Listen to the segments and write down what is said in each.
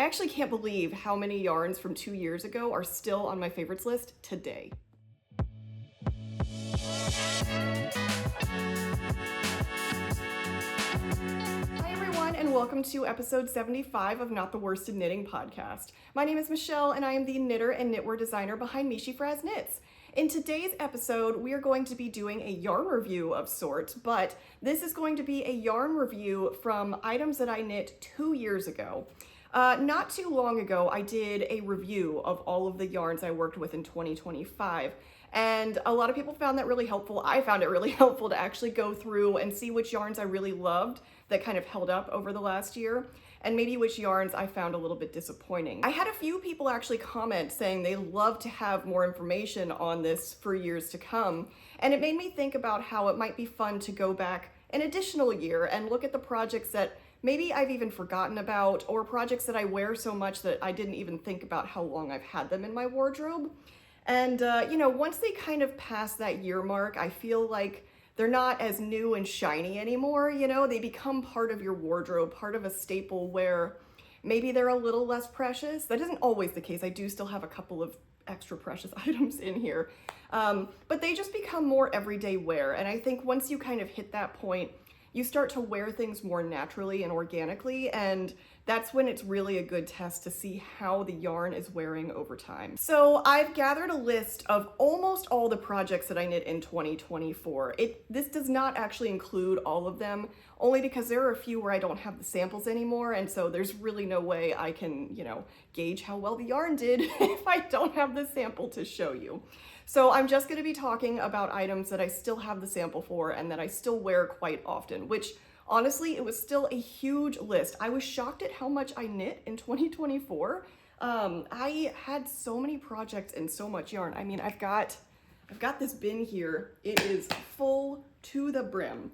actually can't believe how many yarns from 2 years ago are still on my favorites list today. Hi everyone, and welcome to episode 75 of Not the Worsted Knitting Podcast. My name is Michelle, and I am the knitter and knitwear designer behind meeshyfrazz Knits. In today's episode, we are going to be doing a yarn review of sorts, but this is going to be a yarn review from items that I knit 2 years ago. Not too long ago, I did a review of all of the yarns I worked with in 2025, and a lot of people found that really helpful. I found it really helpful to actually go through and see which yarns I really loved that kind of held up over the last year, and maybe which yarns I found a little bit disappointing. I had a few people actually comment saying they love to have more information on this for years to come, and it made me think about how it might be fun to go back an additional year and look at the projects that maybe I've even forgotten about, or projects that I wear so much that I didn't even think about how long I've had them in my wardrobe. And you know, once they kind of pass that year mark, I feel like they're not as new and shiny anymore, you know? They become part of your wardrobe, part of a staple where maybe they're a little less precious. That isn't always the case. I do still have a couple of extra precious items in here. But they just become more everyday wear. And I think once you kind of hit that point, you start to wear things more naturally and organically, and that's when it's really a good test to see how the yarn is wearing over time. So I've gathered a list of almost all the projects that I knit in 2024. This does not actually include all of them, only because there are a few where I don't have the samples anymore, and so there's really no way I can, you know, gauge how well the yarn did if I don't have the sample to show you. So I'm just going to be talking about items that I still have the sample for and that I still wear quite often, which honestly, it was still a huge list. I was shocked at how much I knit in 2024. I had so many projects and so much yarn. I mean, I've got this bin here. It is full to the brim.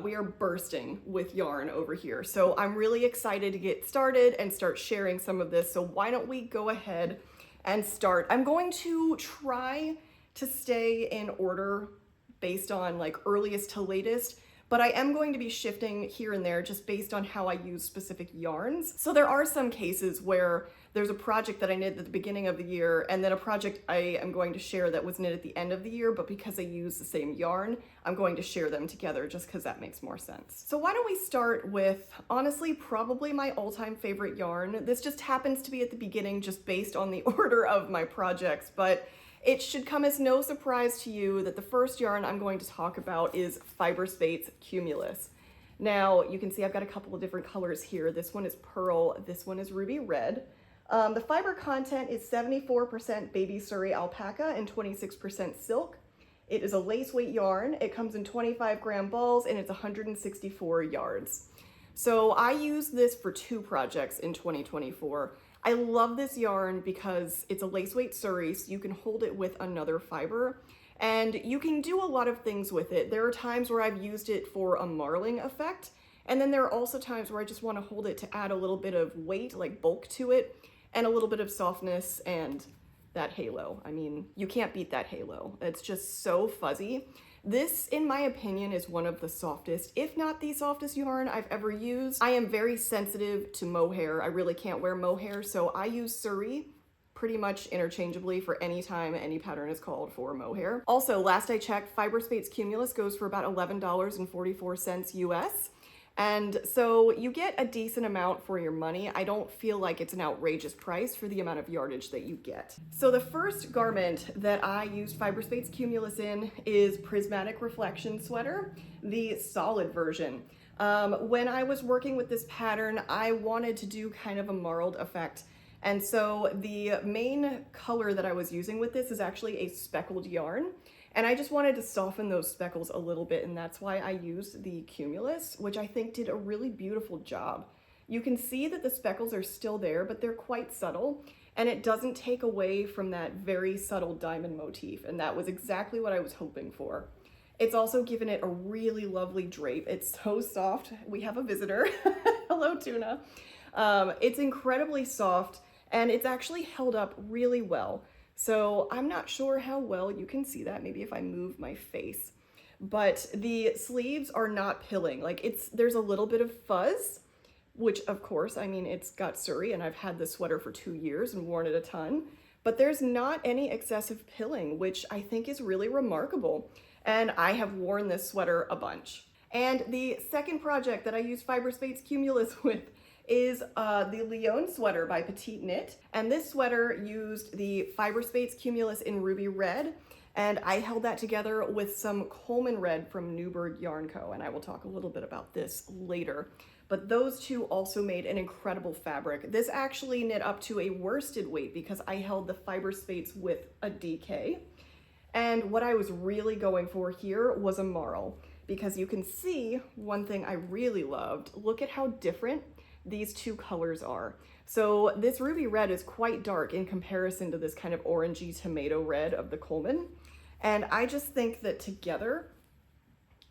We are bursting with yarn over here. So I'm really excited to get started and start sharing some of this. So why don't we go ahead and start. I'm going to try to stay in order based on like earliest to latest, but I am going to be shifting here and there just based on how I use specific yarns. So there are some cases where there's a project that I knit at the beginning of the year and then a project I am going to share that was knit at the end of the year, but because I use the same yarn, I'm going to share them together just because that makes more sense. So why don't we start with, honestly, probably my all-time favorite yarn. This just happens to be at the beginning just based on the order of my projects, but it should come as no surprise to you that the first yarn I'm going to talk about is Fyberspates Cumulus. Now, you can see I've got a couple of different colors here. This one is pearl, this one is ruby red. The fiber content is 74% baby Surrey alpaca and 26% silk. It is a lace weight yarn. It comes in 25-gram balls and it's 164 yards. So I used this for 2 projects in 2024. I love this yarn because it's a lace weight Surrey, so you can hold it with another fiber. And you can do a lot of things with it. There are times where I've used it for a marling effect, and then there are also times where I just want to hold it to add a little bit of weight, like bulk to it, and a little bit of softness and that halo. I mean, you can't beat that halo. It's just so fuzzy. This, in my opinion, is one of the softest, if not the softest yarn I've ever used. I am very sensitive to mohair. I really can't wear mohair, so I use Surrey pretty much interchangeably for any time any pattern is called for mohair. Also, last I checked, Fyberspates Cumulus goes for about $11.44 US. And so you get a decent amount for your money. I don't feel like it's an outrageous price for the amount of yardage that you get. So the first garment that I used Fyberspates Cumulus in is Prismatic Reflection Sweater, the solid version. When I was working with this pattern, I wanted to do kind of a marled effect. And so the main color that I was using with this is actually a speckled yarn. And I just wanted to soften those speckles a little bit, and that's why I used the Cumulus, which I think did a really beautiful job. You can see that the speckles are still there, but they're quite subtle, and it doesn't take away from that very subtle diamond motif, and that was exactly what I was hoping for. It's also given it a really lovely drape. It's so soft. We have a visitor. Hello, Tuna. It's incredibly soft, and it's actually held up really well. So I'm not sure how well you can see that, maybe if I move my face, but the sleeves are not pilling. Like there's a little bit of fuzz, which of course, I mean, it's got Surrey and I've had this sweater for 2 years and worn it a ton, but there's not any excessive pilling, which I think is really remarkable. And I have worn this sweater a bunch. And the second project that I use Fyberspates Cumulus with is the Lyon sweater by Petite Knit. And this sweater used the Fyberspates Cumulus in Ruby Red, and I held that together with some Coleman Red from Newburgh Yarn Co. And I will talk a little bit about this later. But those two also made an incredible fabric. This actually knit up to a worsted weight because I held the Fyberspates with a DK. And what I was really going for here was a marl, because you can see one thing I really loved. Look at how different these two colors are. So this ruby red is quite dark in comparison to this kind of orangey tomato red of the Coleman. And I just think that together,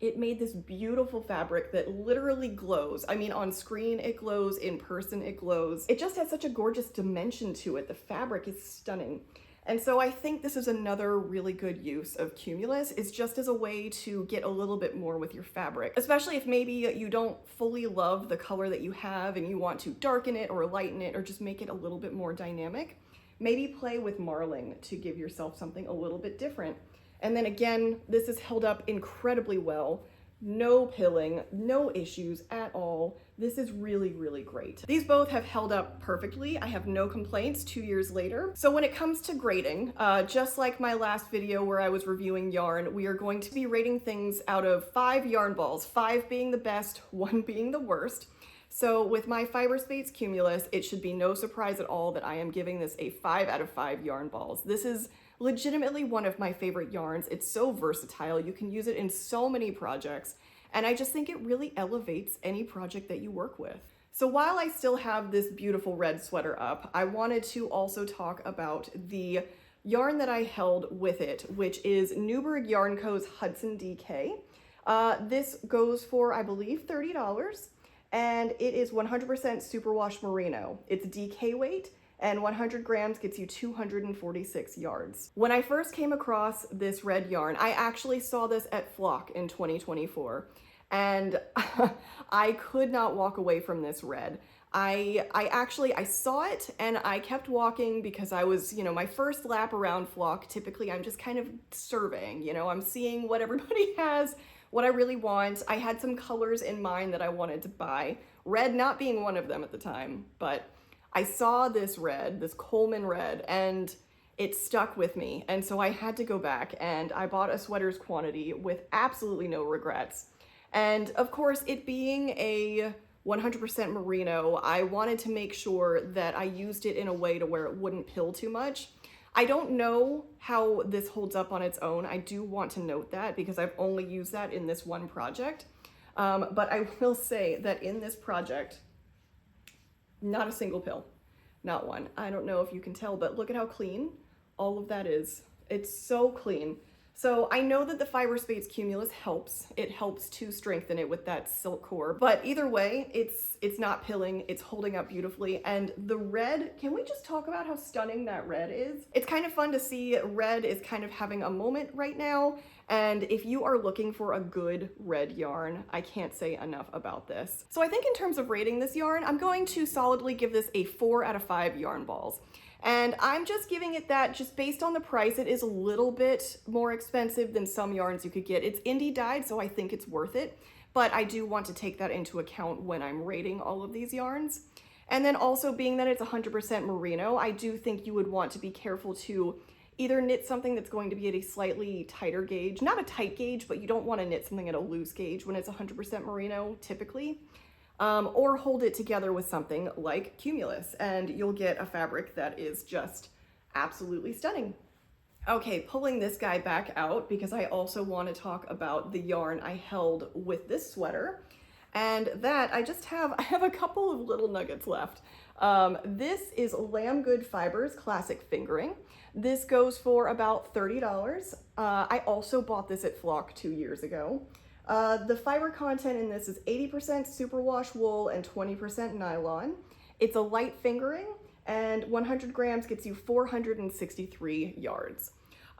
it made this beautiful fabric that literally glows. I mean, on screen it glows, in person it glows. It just has such a gorgeous dimension to it. The fabric is stunning. And so I think this is another really good use of Cumulus, is just as a way to get a little bit more with your fabric, especially if maybe you don't fully love the color that you have and you want to darken it or lighten it or just make it a little bit more dynamic. Maybe play with marling to give yourself something a little bit different. And then again, this is held up incredibly well. No pilling, no issues at all. This is really, really great. These both have held up perfectly. I have no complaints 2 years later. So when it comes to grading, just like my last video where I was reviewing yarn, we are going to be rating things out of 5 yarn balls, 5 being the best, 1 being the worst. So with my Fyberspates Cumulus, it should be no surprise at all that I am giving this a 5 out of 5 yarn balls. This is legitimately one of my favorite yarns. It's so versatile. You can use it in so many projects, and I just think it really elevates any project that you work with. So while I still have this beautiful red sweater up, I wanted to also talk about the yarn that I held with it, which is Newburgh Yarn Co.'s Hudson DK. This goes for, I believe, $30, and it is 100% superwash merino. It's DK weight, and 100 grams gets you 246 yards. When I first came across this red yarn, I actually saw this at Flock in 2024, and I could not walk away from this red. I saw it and I kept walking because I was, my first lap around Flock, typically I'm just kind of surveying, I'm seeing what everybody has, what I really want. I had some colors in mind that I wanted to buy, red not being one of them at the time, but I saw this red, this Coleman red, and it stuck with me. And so I had to go back and I bought a sweater's quantity with absolutely no regrets. And of course, it being a 100% merino, I wanted to make sure that I used it in a way to where it wouldn't pill too much. I don't know how this holds up on its own. I do want to note that because I've only used that in this one project. But I will say that in this project, not a single pill, not one. I don't know if you can tell, but look at how clean all of that is. It's so clean. So I know that the Fyberspates Cumulus helps. It helps to strengthen it with that silk core, but either way, it's not pilling, it's holding up beautifully. And the red, can we just talk about how stunning that red is? It's kind of fun to see. Red is kind of having a moment right now. And if you are looking for a good red yarn, I can't say enough about this. So I think in terms of rating this yarn, I'm going to solidly give this a 4 out of 5 yarn balls. And I'm just giving it that just based on the price. It is a little bit more expensive than some yarns you could get. It's indie dyed, so I think it's worth it. But I do want to take that into account when I'm rating all of these yarns. And then also being that it's 100% merino, I do think you would want to be careful to either knit something that's going to be at a slightly tighter gauge, not a tight gauge, but you don't want to knit something at a loose gauge when it's 100% merino typically. Or hold it together with something like Cumulus, and you'll get a fabric that is just absolutely stunning. Okay, pulling this guy back out because I also want to talk about the yarn I held with this sweater, and that I have a couple of little nuggets left. This is Lamb Good Fibers Classic Fingering. This goes for about $30. I also bought this at Flock 2 years ago. The fiber content in this is 80% superwash wool and 20% nylon. It's a light fingering, and 100 grams gets you 463 yards.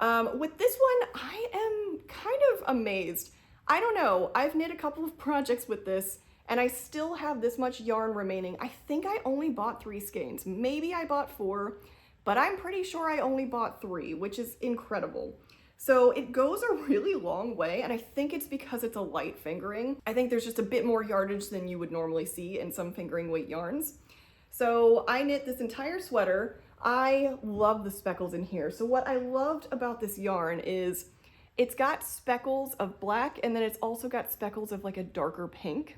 With this one, I am kind of amazed. I don't know, I've knit a couple of projects with this, and I still have this much yarn remaining. I think I only bought 3 skeins. Maybe I bought 4, but I'm pretty sure I only bought 3, which is incredible. So it goes a really long way, and I think it's because it's a light fingering. I think there's just a bit more yardage than you would normally see in some fingering weight yarns. So I knit this entire sweater. I love the speckles in here. So what I loved about this yarn is it's got speckles of black, and then it's also got speckles of like a darker pink.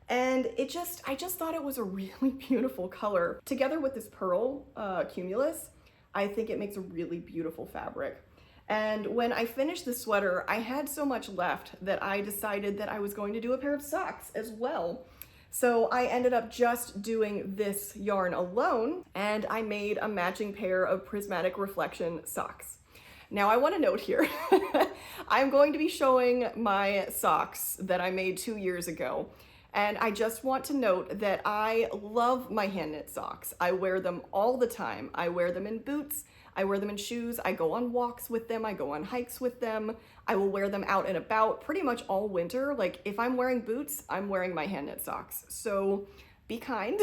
And I just thought it was a really beautiful color. Together with this pearl cumulus, I think it makes a really beautiful fabric. And when I finished the sweater, I had so much left that I decided that I was going to do a pair of socks as well. So I ended up just doing this yarn alone, and I made a matching pair of Prismatic Reflection Socks. Now I want to note here, I'm going to be showing my socks that I made 2 years ago. And I just want to note that I love my hand knit socks. I wear them all the time. I wear them in boots, I wear them in shoes, I go on walks with them, I go on hikes with them, I will wear them out and about pretty much all winter. Like if I'm wearing boots, I'm wearing my hand knit socks. So be kind.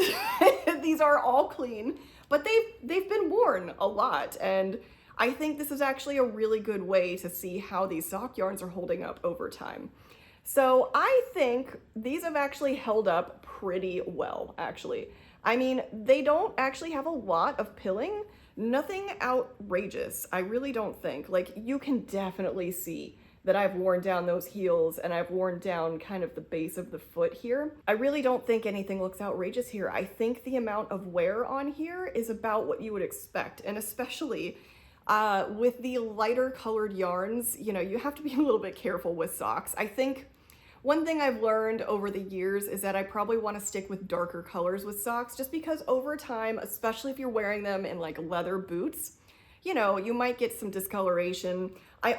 These are all clean, but they've been worn a lot, and I think this is actually a really good way to see how these sock yarns are holding up over time. So I think these have actually held up pretty well, actually. I mean, they don't actually have a lot of pilling, nothing outrageous, I really don't think. Like, you can definitely see that I've worn down those heels and I've worn down kind of the base of the foot here. I really don't think anything looks outrageous here. I think the amount of wear on here is about what you would expect, and especially with the lighter colored yarns, you know, you have to be a little bit careful with socks. I think one thing I've learned over the years is that I probably want to stick with darker colors with socks, just because over time, especially if you're wearing them in like leather boots, you know, you might get some discoloration. I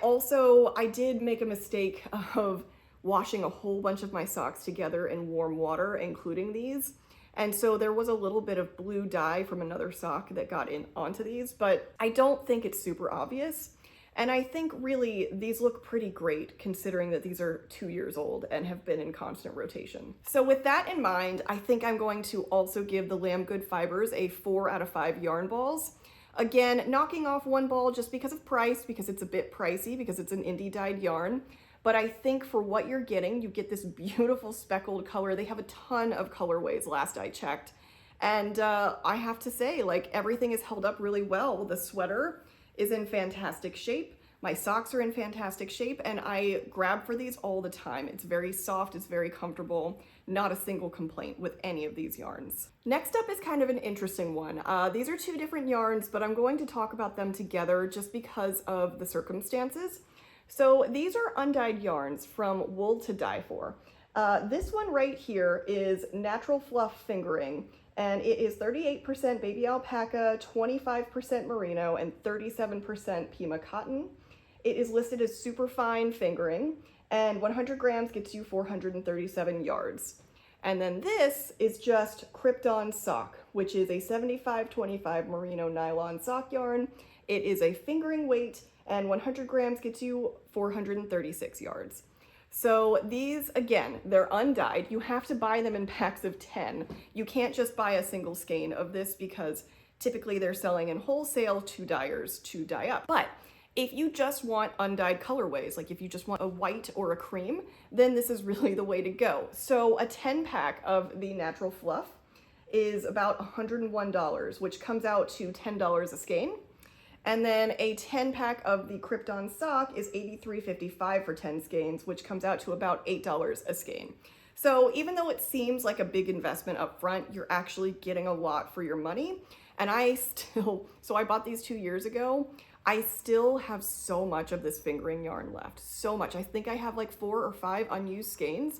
did make a mistake of washing a whole bunch of my socks together in warm water, including these. And so there was a little bit of blue dye from another sock that got onto these, but I don't think it's super obvious. And I think really these look pretty great considering that these are 2 years old and have been in constant rotation. So with that in mind, I think I'm going to also give the Lamb Good Fibers a 4 out of 5 yarn balls. Again, knocking off 1 ball just because of price, because it's a bit pricey, because it's an indie dyed yarn. But I think for what you're getting, you get this beautiful speckled color. They have a ton of colorways last I checked. And I have to say, like, everything is held up really well. The sweater is in fantastic shape. My socks are in fantastic shape, and I grab for these all the time. It's very soft, it's very comfortable, not a single complaint with any of these yarns. Next up is kind of an interesting one. These are 2 different yarns, but I'm going to talk about them together just because of the circumstances. So these are undyed yarns from Wool2Dye4. This one right here is Natural Fluff Fingering, and it is 38% baby alpaca, 25% merino, and 37% Pima cotton. It is listed as super fine fingering, and 100 grams gets you 437 yards. And then this is just Krypton Sock, which is a 75-25 merino nylon sock yarn. It is a fingering weight, and 100 grams gets you 436 yards. So these, again, they're undyed. You have to buy them in packs of 10. You can't just buy a single skein of this because typically they're selling in wholesale to dyers to dye up. But if you just want undyed colorways, like if you just want a white or a cream, then this is really the way to go. So a 10 pack of the Natural Fluff is about $101, which comes out to $10 a skein. And then a 10 pack of the Krypton Sock is $83.55 for 10 skeins, which comes out to about $8 a skein. So even though it seems like a big investment up front, you're actually getting a lot for your money. And I bought these 2 years ago. I still have so much of this fingering yarn left, so much. I think I have like 4 or 5 unused skeins.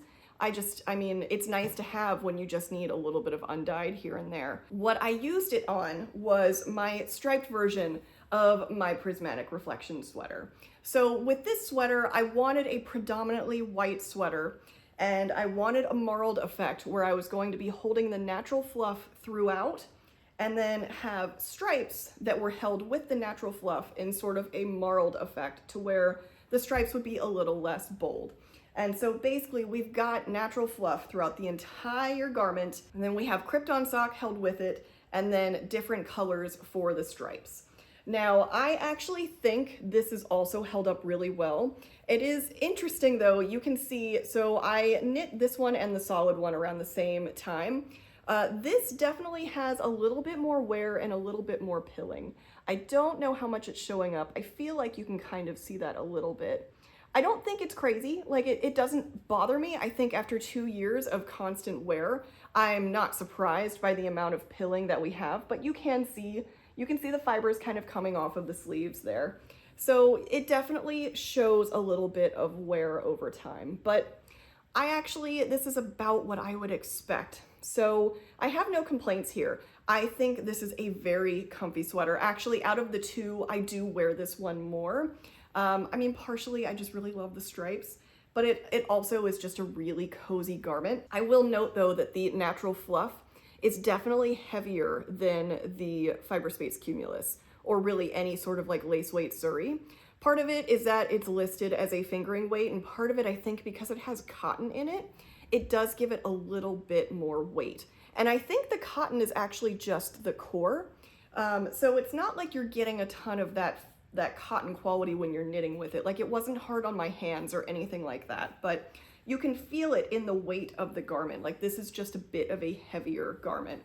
I mean, it's nice to have when you just need a little bit of undyed here and there. What I used it on was my striped version of my Prismatic Reflection Sweater. So with this sweater, I wanted a predominantly white sweater, and I wanted a marled effect where I was going to be holding the natural fluff throughout and then have stripes that were held with the natural fluff in sort of a marled effect to where the stripes would be a little less bold. And so basically we've got natural fluff throughout the entire garment, and then we have Krypton sock held with it, and then different colors for the stripes. Now, I actually think this is also held up really well. It is interesting though, you can see, so I knit this one and the solid one around the same time. This definitely has a little bit more wear and a little bit more pilling. I don't know how much it's showing up. I feel like you can kind of see that a little bit. I don't think it's crazy, like it doesn't bother me. I think after 2 years of constant wear, I'm not surprised by the amount of pilling that we have, but you can see the fibers kind of coming off of the sleeves there. So it definitely shows a little bit of wear over time, but this is about what I would expect. So I have no complaints here. I think this is a very comfy sweater. Actually, out of the two, I do wear this one more. I mean, partially, I just really love the stripes, but it also is just a really cozy garment. I will note though that the natural fluff is definitely heavier than the Fyberspates Cumulus, or really any sort of like lace weight Surrey. Part of it is that it's listed as a fingering weight, and part of it, I think, because it has cotton in it, it does give it a little bit more weight. And I think the cotton is actually just the core. So it's not like you're getting a ton of that cotton quality when you're knitting with it. Like, it wasn't hard on my hands or anything like that, but you can feel it in the weight of the garment. Like, this is just a bit of a heavier garment.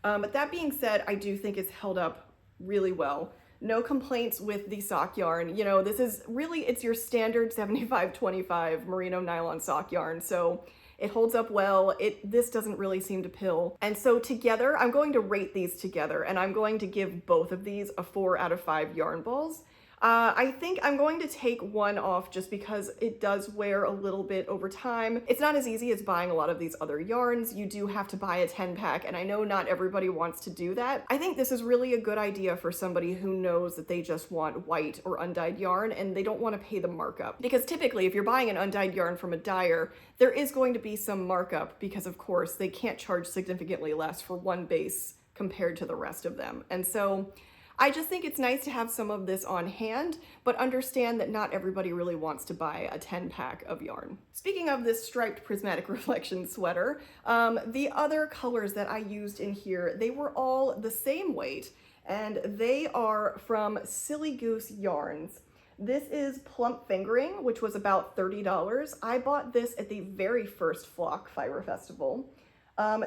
But that being said, I do think it's held up really well. No complaints with the sock yarn. You know, this is really, it's your standard 75-25 merino nylon sock yarn. So it holds up well. This doesn't really seem to pill. And so together, I'm going to rate these together, and I'm going to give both of these a 4 out of 5 yarn balls. I think I'm going to take one off just because it does wear a little bit over time. It's not as easy as buying a lot of these other yarns. You do have to buy a 10-pack, and I know not everybody wants to do that. I think this is really a good idea for somebody who knows that they just want white or undyed yarn and they don't want to pay the markup. Because typically, if you're buying an undyed yarn from a dyer, there is going to be some markup because, of course, they can't charge significantly less for one base compared to the rest of them. And so I just think it's nice to have some of this on hand, but understand that not everybody really wants to buy a 10-pack of yarn. Speaking of this striped Prismatic Reflection Sweater, the other colors that I used in here, they were all the same weight, and they are from Silly Goose Yarns. This is Plump Fingering, which was about $30. I bought this at the very first Flock Fiber Festival.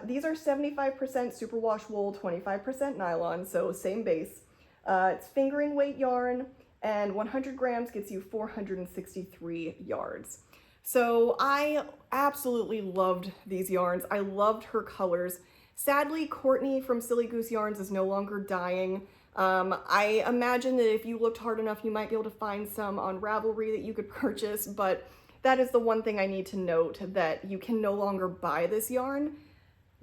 These are 75% superwash wool, 25% nylon, so same base. It's fingering weight yarn, and 100 grams gets you 463 yards. So I absolutely loved these yarns. I loved her colors. Sadly, Courtney from Silly Goose Yarns is no longer dyeing. I imagine that if you looked hard enough, you might be able to find some on Ravelry that you could purchase, but that is the one thing I need to note, that you can no longer buy this yarn.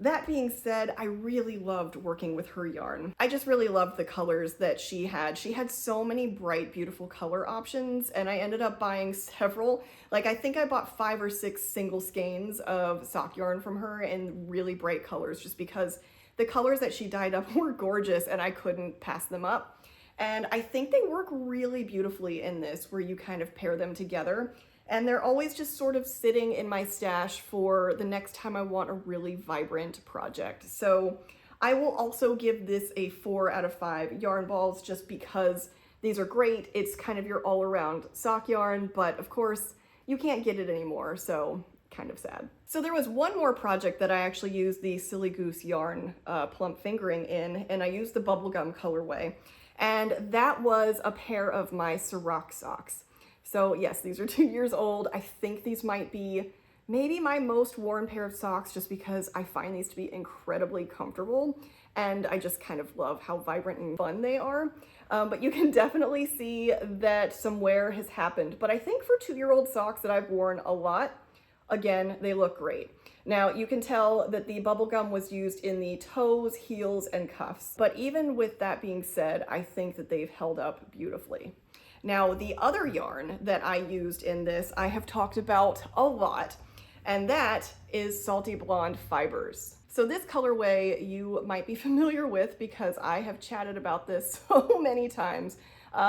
That being said, I really loved working with her yarn. I just really loved the colors that she had. She had so many bright, beautiful color options, and I ended up buying several. Like, I think I bought 5 or 6 single skeins of sock yarn from her in really bright colors, just because the colors that she dyed up were gorgeous and I couldn't pass them up. And I think they work really beautifully in this, where you kind of pair them together. And they're always just sort of sitting in my stash for the next time I want a really vibrant project. So I will also give this a 4 out of 5 yarn balls, just because these are great. It's kind of your all-around sock yarn, but of course you can't get it anymore, so kind of sad. So there was one more project that I actually used the Silly Goose yarn Plump Fingering in, and I used the bubblegum colorway, and that was a pair of my Siroc socks. So yes, these are 2 years old. I think these might be maybe my most worn pair of socks, just because I find these to be incredibly comfortable, and I just kind of love how vibrant and fun they are. But you can definitely see that some wear has happened. But I think for 2-year-old socks that I've worn a lot, again, they look great. Now, you can tell that the bubblegum was used in the toes, heels, and cuffs. But even with that being said, I think that they've held up beautifully. Now, the other yarn that I used in this, I have talked about a lot, and that is Salty Blonde Fibers. So this colorway you might be familiar with because I have chatted about this so many times.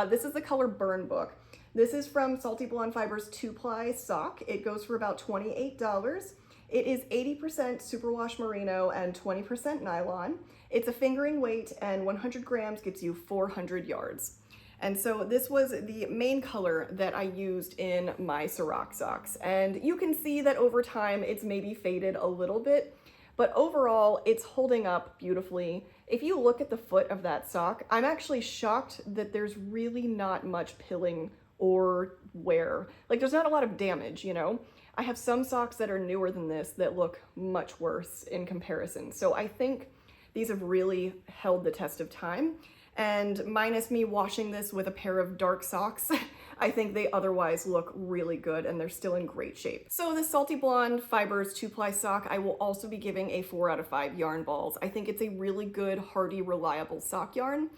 This is the color Burn Book. This is from Salty Blonde Fibers 2-ply sock. It goes for about $28. It is 80% superwash merino and 20% nylon. It's a fingering weight, and 100 grams gets you 400 yards. And so this was the main color that I used in my Siroc socks. And you can see that over time it's maybe faded a little bit, but overall it's holding up beautifully. If you look at the foot of that sock, I'm actually shocked that there's really not much pilling or wear. Like, there's not a lot of damage, you know? I have some socks that are newer than this that look much worse in comparison. So I think these have really held the test of time. And minus me washing this with a pair of dark socks, I think they otherwise look really good and they're still in great shape. So the Salty Blonde Fibers 2-ply sock, I will also be giving a 4 out of 5 yarn balls. I think it's a really good, hardy, reliable sock yarn.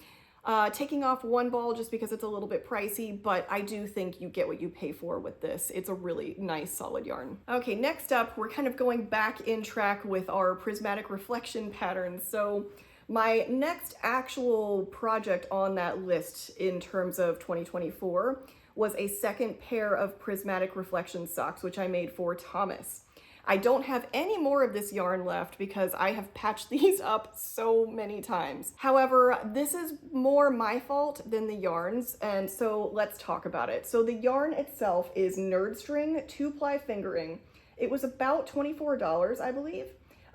Taking off 1 ball just because it's a little bit pricey, but I do think you get what you pay for with this. It's a really nice, solid yarn. Okay, next up, we're kind of going back in track with our prismatic reflection patterns. So my next actual project on that list in terms of 2024 was a second pair of Prismatic Reflection Socks, which I made for Thomas. I don't have any more of this yarn left because I have patched these up so many times. However, this is more my fault than the yarns, and so let's talk about it. So the yarn itself is Knerd String 2-ply fingering. It was about $24, I believe.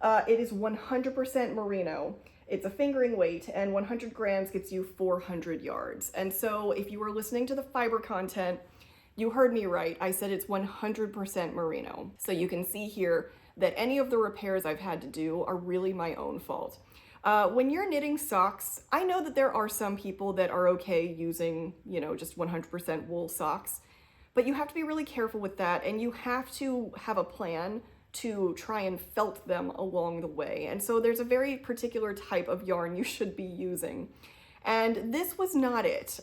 It is 100% merino. It's a fingering weight, and 100 grams gets you 400 yards. And so if you were listening to the fiber content, you heard me right. I said it's 100% merino. So you can see here that any of the repairs I've had to do are really my own fault. When you're knitting socks, I know that there are some people that are okay using, you know, just 100% wool socks, but you have to be really careful with that, and you have to have a plan to try and felt them along the way. And so there's a very particular type of yarn you should be using. And this was not it.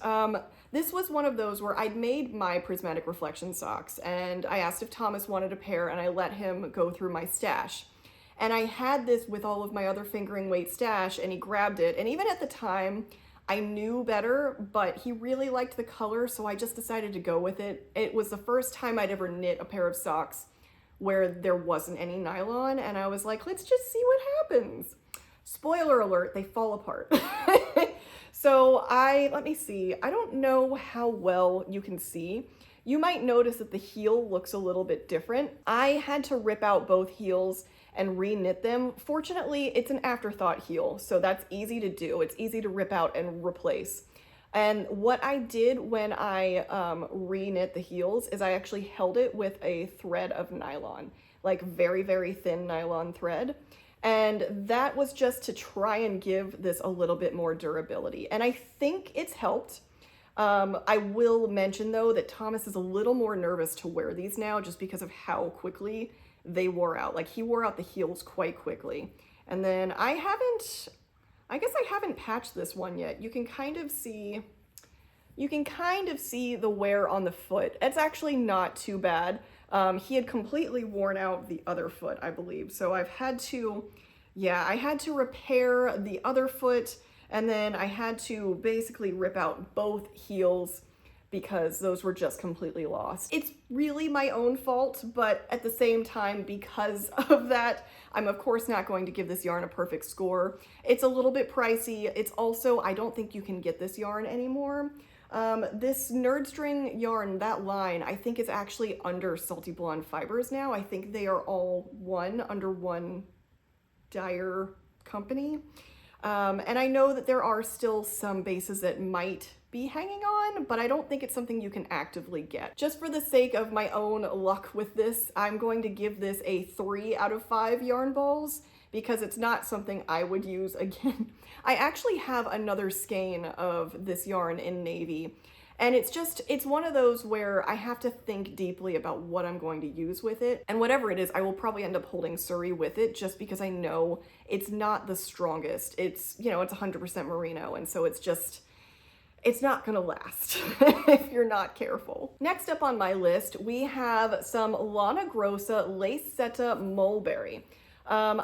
This was one of those where I'd made my Prismatic Reflection Socks, and I asked if Thomas wanted a pair, and I let him go through my stash. And I had this with all of my other fingering weight stash, and he grabbed it. And even at the time, I knew better, but he really liked the color, so I just decided to go with it. It was the first time I'd ever knit a pair of socks where there wasn't any nylon, and I was like, let's just see what happens. Spoiler alert, they fall apart. So let me see, I don't know how well you can see. You might notice that the heel looks a little bit different. I had to rip out both heels and re-knit them. Fortunately, it's an afterthought heel, so that's easy to do. It's easy to rip out and replace. And what I did when I re-knit the heels is I actually held it with a thread of nylon, like very, very thin nylon thread. And that was just to try and give this a little bit more durability. And I think it's helped. I will mention though that Thomas is a little more nervous to wear these now just because of how quickly they wore out. Like, he wore out the heels quite quickly. And then I guess I haven't patched this one yet. You can kind of see the wear on the foot. It's actually not too bad. He had completely worn out the other foot, I believe. So I had to repair the other foot, and then I had to basically rip out both heels because those were just completely lost. It's really my own fault, but at the same time, because of that, I'm of course not going to give this yarn a perfect score. It's a little bit pricey. It's also, I don't think you can get this yarn anymore. This Knerd String yarn, that line, I think is actually under Salty Blonde Fibers now. I think they are all under one dyer company. And I know that there are still some bases that might be hanging on, but I don't think it's something you can actively get. Just for the sake of my own luck with this, I'm going to give this a 3 out of 5 yarn balls because it's not something I would use again. I actually have another skein of this yarn in navy, and it's one of those where I have to think deeply about what I'm going to use with it. And whatever it is, I will probably end up holding Surrey with it just because I know it's not the strongest. It's, you know, it's 100% merino, and so it's not gonna last if you're not careful. Next up on my list, we have some Lana Grossa Lace Seta Mulberry.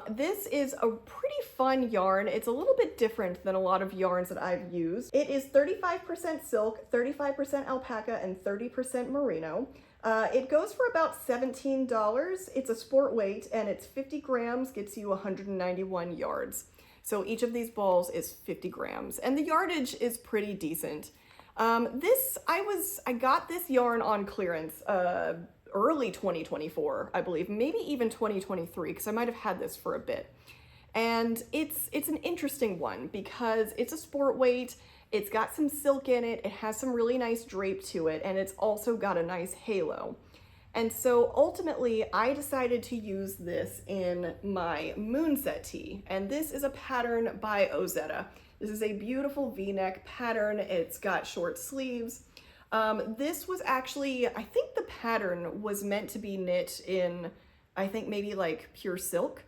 This is a pretty fun yarn. It's a little bit different than a lot of yarns that I've used. It is 35% silk, 35% alpaca, and 30% merino. It goes for about $17. It's a sport weight, and it's 50 grams, gets you 191 yards. So each of these balls is 50 grams, and the yardage is pretty decent. I got this yarn on clearance early 2024, I believe, maybe even 2023, because I might have had this for a bit. And it's an interesting one because it's a sport weight, it's got some silk in it, it has some really nice drape to it, and it's also got a nice halo. And so ultimately I decided to use this in my moon set tee, and this is a pattern by Ozetta. This is a beautiful V-neck pattern. It's got short sleeves. This was actually, I think the pattern was meant to be knit in, I think maybe like pure silk.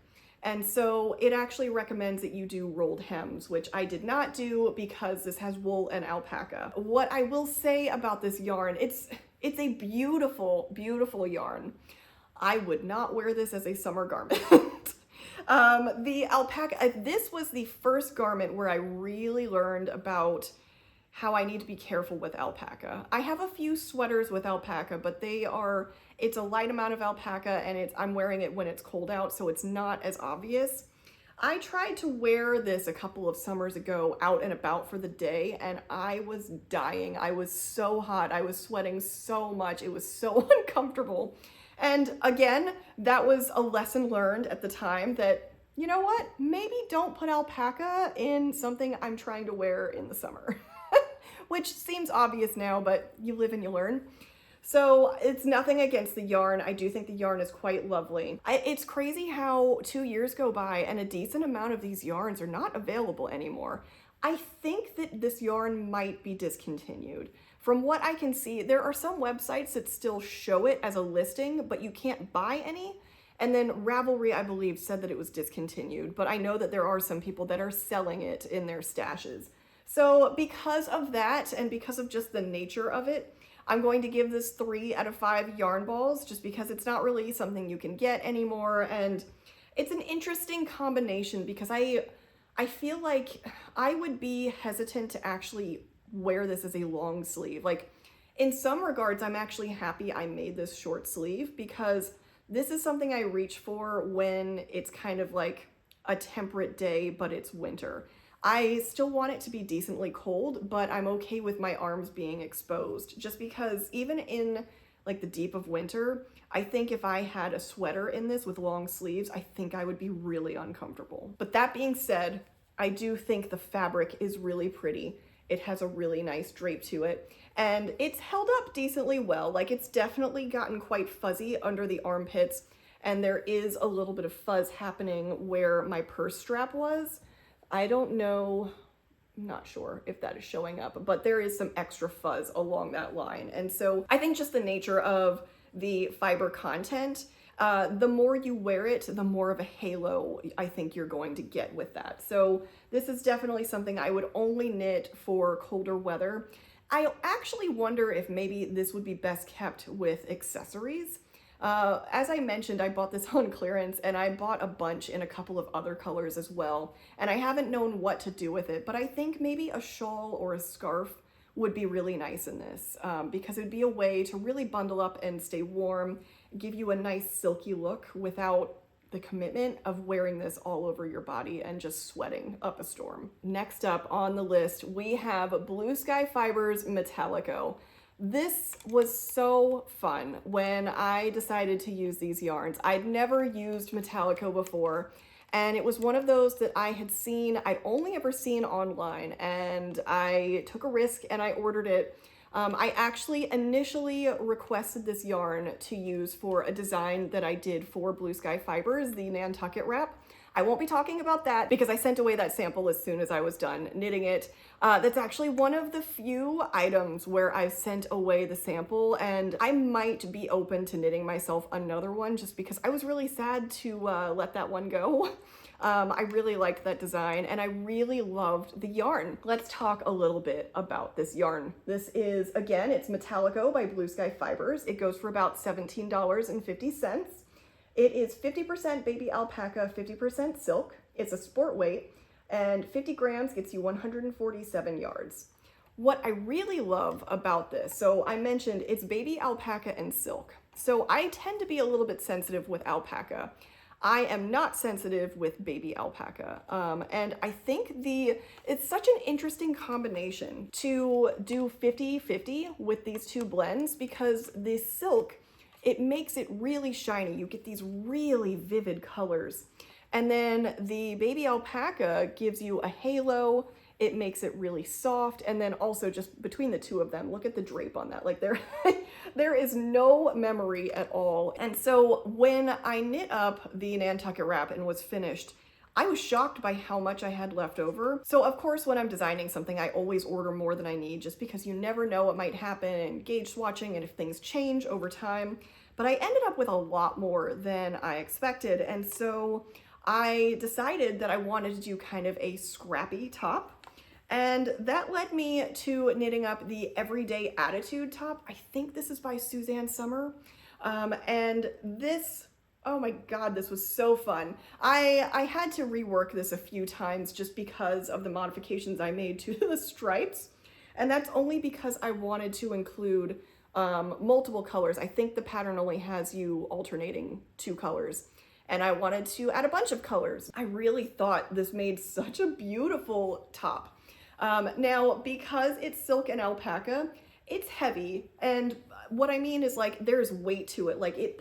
And so it actually recommends that you do rolled hems, which I did not do because this has wool and alpaca. What I will say about this yarn, it's a beautiful, beautiful yarn. I would not wear this as a summer garment. The alpaca, this was the first garment where I really learned about how I need to be careful with alpaca. I have a few sweaters with alpaca, but it's a light amount of alpaca, and I'm wearing it when it's cold out, so it's not as obvious. I tried to wear this a couple of summers ago out and about for the day, and I was dying. I was so hot. I was sweating so much. It was so uncomfortable. And again, that was a lesson learned at the time that, you know what, maybe don't put alpaca in something I'm trying to wear in the summer. Which seems obvious now, but you live and you learn. So it's nothing against the yarn. I do think the yarn is quite lovely. It's crazy how 2 years go by and a decent amount of these yarns are not available anymore. I think that this yarn might be discontinued. From what I can see, there are some websites that still show it as a listing, but you can't buy any. And then Ravelry, I believe, said that it was discontinued, but I know that there are some people that are selling it in their stashes. So because of that, and because of just the nature of it, I'm going to give this 3 out of 5 yarn balls, just because it's not really something you can get anymore. And it's an interesting combination because I feel like I would be hesitant to actually wear this as a long sleeve. Like, in some regards, I'm actually happy I made this short sleeve because this is something I reach for when it's kind of like a temperate day, but it's winter. I still want it to be decently cold, but I'm okay with my arms being exposed, just because even in like the deep of winter, I think if I had a sweater in this with long sleeves, I think I would be really uncomfortable. But that being said, I do think the fabric is really pretty. It has a really nice drape to it, and it's held up decently well. Like, it's definitely gotten quite fuzzy under the armpits, and there is a little bit of fuzz happening where my purse strap was. I don't know, I'm not sure if that is showing up, but there is some extra fuzz along that line. And so I think just the nature of the fiber content, the more you wear it, the more of a halo I think you're going to get with that. So this is definitely something I would only knit for colder weather. I actually wonder if maybe this would be best kept with accessories. As I mentioned, I bought this on clearance, and I bought a bunch in a couple of other colors as well, and I haven't known what to do with it, but I think maybe a shawl or a scarf would be really nice in this, because it would be a way to really bundle up and stay warm, give you a nice silky look without the commitment of wearing this all over your body and just sweating up a storm. Next up on the list, we have Blue Sky Fibers Metalico. This was so fun when I decided to use these yarns. I'd never used Metalico before, and it was one of those that I'd only ever seen online, and I took a risk and I ordered it. I actually initially requested this yarn to use for a design that I did for Blue Sky Fibers, the Nantucket wrap. I won't be talking about that because I sent away that sample as soon as I was done knitting it. That's actually one of the few items where I've sent away the sample, and I might be open to knitting myself another one just because I was really sad to let that one go. I really liked that design, and I really loved the yarn. Let's talk a little bit about this yarn. This is, again, it's Metalico by Blue Sky Fibers. It goes for about $17.50. It is 50% baby alpaca, 50% silk. It's a sport weight, and 50 grams gets you 147 yards. What I really love about this, so I mentioned it's baby alpaca and silk. So I tend to be a little bit sensitive with alpaca. I am not sensitive with baby alpaca. And I think it's such an interesting combination to do 50-50 with these two blends, because the silk, it makes it really shiny. You get these really vivid colors. And then the baby alpaca gives you a halo. It makes it really soft. And then also just between the two of them, look at the drape on that. Like there is no memory at all. And so when I knit up the Nantucket wrap and was finished, I was shocked by how much I had left over. So of course, when I'm designing something, I always order more than I need, just because you never know what might happen and gauge swatching and if things change over time. But I ended up with a lot more than I expected. And so I decided that I wanted to do kind of a scrappy top. And that led me to knitting up the Everyday Attitude top. I think this is by Suzanne Sommer. And this, oh my God, this was so fun. I had to rework this a few times just because of the modifications I made to the stripes. And that's only because I wanted to include multiple colors. I think the pattern only has you alternating 2 colors. And I wanted to add a bunch of colors. I really thought this made such a beautiful top. Now, because it's silk and alpaca, it's heavy. And what I mean is, like, there's weight to it. Like, it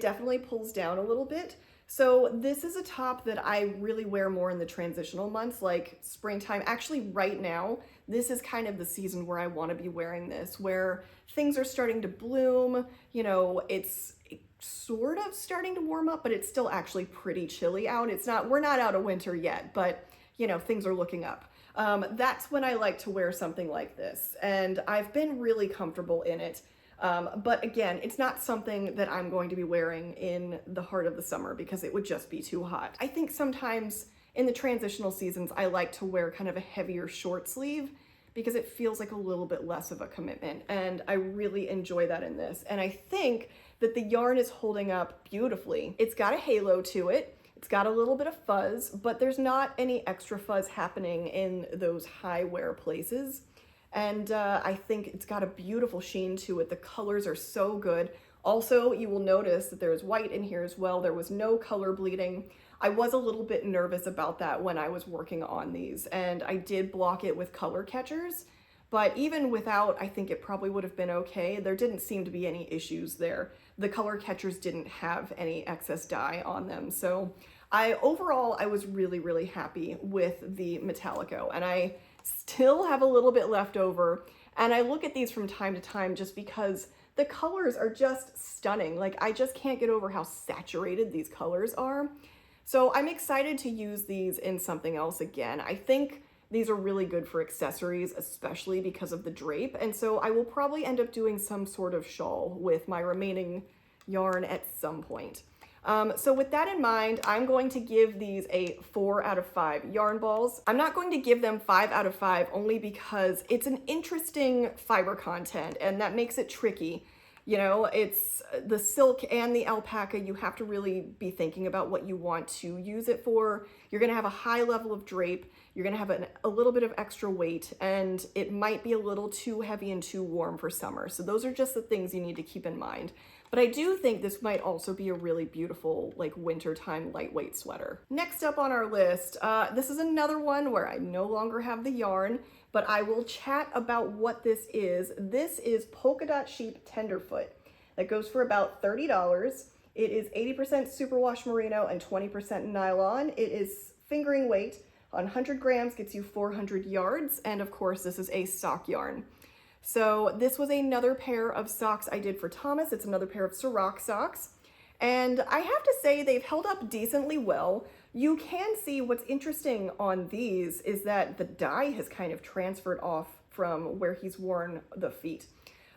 definitely pulls down a little bit. So this is a top that I really wear more in the transitional months, like springtime. Actually, right now, this is kind of the season where I want to be wearing this, where things are starting to bloom. You know, it's sort of starting to warm up, but it's still actually pretty chilly out. We're not out of winter yet, but you know, things are looking up. That's when I like to wear something like this, and I've been really comfortable in it. But again, it's not something that I'm going to be wearing in the heart of the summer because it would just be too hot. I think sometimes in the transitional seasons, I like to wear kind of a heavier short sleeve because it feels like a little bit less of a commitment, and I really enjoy that in this. And I think that the yarn is holding up beautifully. It's got a halo to it. It's got a little bit of fuzz, but there's not any extra fuzz happening in those high wear places. And I think it's got a beautiful sheen to it. The colors are so good. Also, you will notice that there's white in here as well. There was no color bleeding. I was a little bit nervous about that when I was working on these, and I did block it with color catchers. But even without, I think it probably would have been okay. There didn't seem to be any issues there. The color catchers didn't have any excess dye on them. So overall, I was really, really happy with the Metalico, and I still have a little bit left over. And I look at these from time to time just because the colors are just stunning. Like, I just can't get over how saturated these colors are. So I'm excited to use these in something else again. I think these are really good for accessories, especially because of the drape. And so I will probably end up doing some sort of shawl with my remaining yarn at some point. So with that in mind, I'm going to give these a 4 out of 5 yarn balls. I'm not going to give them 5 out of 5 only because it's an interesting fiber content, and that makes it tricky. You know, it's the silk and the alpaca, you have to really be thinking about what you want to use it for. You're going to have a high level of drape. You're going to have a little bit of extra weight, and it might be a little too heavy and too warm for summer. So those are just the things you need to keep in mind. But I do think this might also be a really beautiful, like, wintertime lightweight sweater. Next up on our list, this is another one where I no longer have the yarn, but I will chat about what this is. This is Polka Dot Sheep Tenderfoot. That goes for about $30. It is 80% superwash merino and 20% nylon. It is fingering weight. 100 grams gets you 400 yards. And of course, this is a sock yarn. So this was another pair of socks I did for Thomas. It's another pair of Siroc socks. And I have to say they've held up decently well. You can see what's interesting on these is that the dye has kind of transferred off from where he's worn the feet.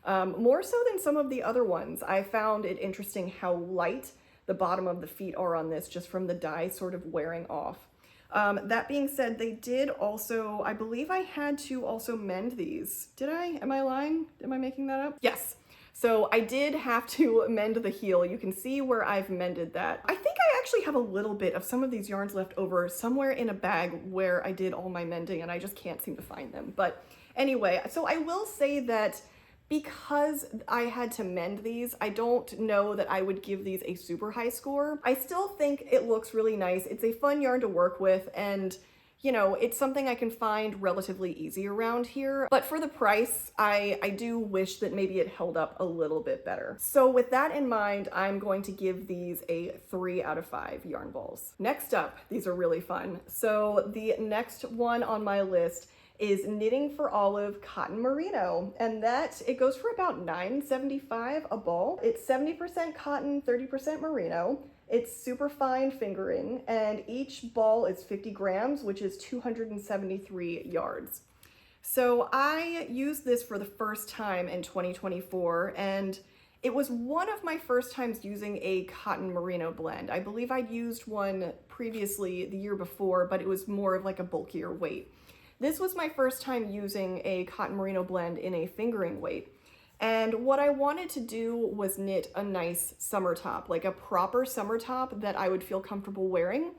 More so than some of the other ones. I found it interesting how light the bottom of the feet are on this, just from the dye sort of wearing off. That being said, they did also, I believe I had to also mend these. Did I? Am I lying? Am I making that up? Yes. So I did have to mend the heel. You can see where I've mended that. I think I actually have a little bit of some of these yarns left over somewhere in a bag where I did all my mending and I just can't seem to find them. But anyway, so I will say that because I had to mend these, I don't know that I would give these a super high score. I still think it looks really nice. It's a fun yarn to work with, and you know, it's something I can find relatively easy around here, but for the price, I do wish that maybe it held up a little bit better. So with that in mind, I'm going to give these a 3 out of 5 yarn balls. Next up, these are really fun. So the next one on my list is Knitting for Olive Cotton Merino, and that it goes for about $9.75 a ball. It's 70% cotton, 30% merino. It's super fine fingering, and each ball is 50 grams, which is 273 yards. So I used this for the first time in 2024, and it was one of my first times using a cotton merino blend. I believe I'd used one previously the year before, but it was more of like a bulkier weight. This was my first time using a cotton merino blend in a fingering weight. And what I wanted to do was knit a nice summer top, like a proper summer top that I would feel comfortable wearing.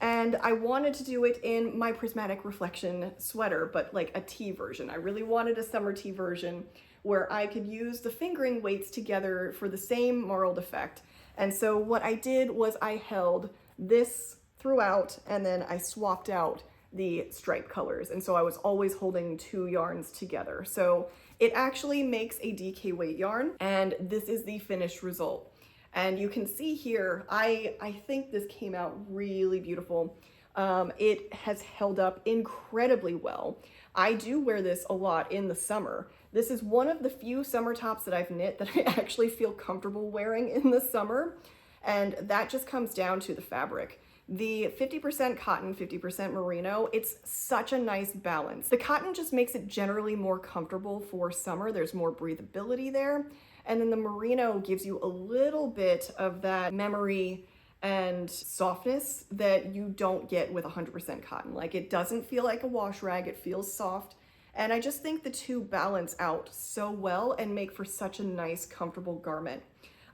And I wanted to do it in my Prismatic Reflection Sweater, but like a tea version. I really wanted a summer tea version where I could use the fingering weights together for the same marled effect. And so what I did was I held this throughout, and then I swapped out the stripe colors. And so I was always holding 2 yarns together. So it actually makes a DK weight yarn, and this is the finished result. And you can see here, I think this came out really beautiful. It has held up incredibly well. I do wear this a lot in the summer. This is one of the few summer tops that I've knit that I actually feel comfortable wearing in the summer. And that just comes down to the fabric. The 50% cotton, 50% merino, it's such a nice balance. The cotton just makes it generally more comfortable for summer. There's more breathability there. And then the merino gives you a little bit of that memory and softness that you don't get with 100% cotton. Like, it doesn't feel like a wash rag, it feels soft. And I just think the two balance out so well and make for such a nice, comfortable garment.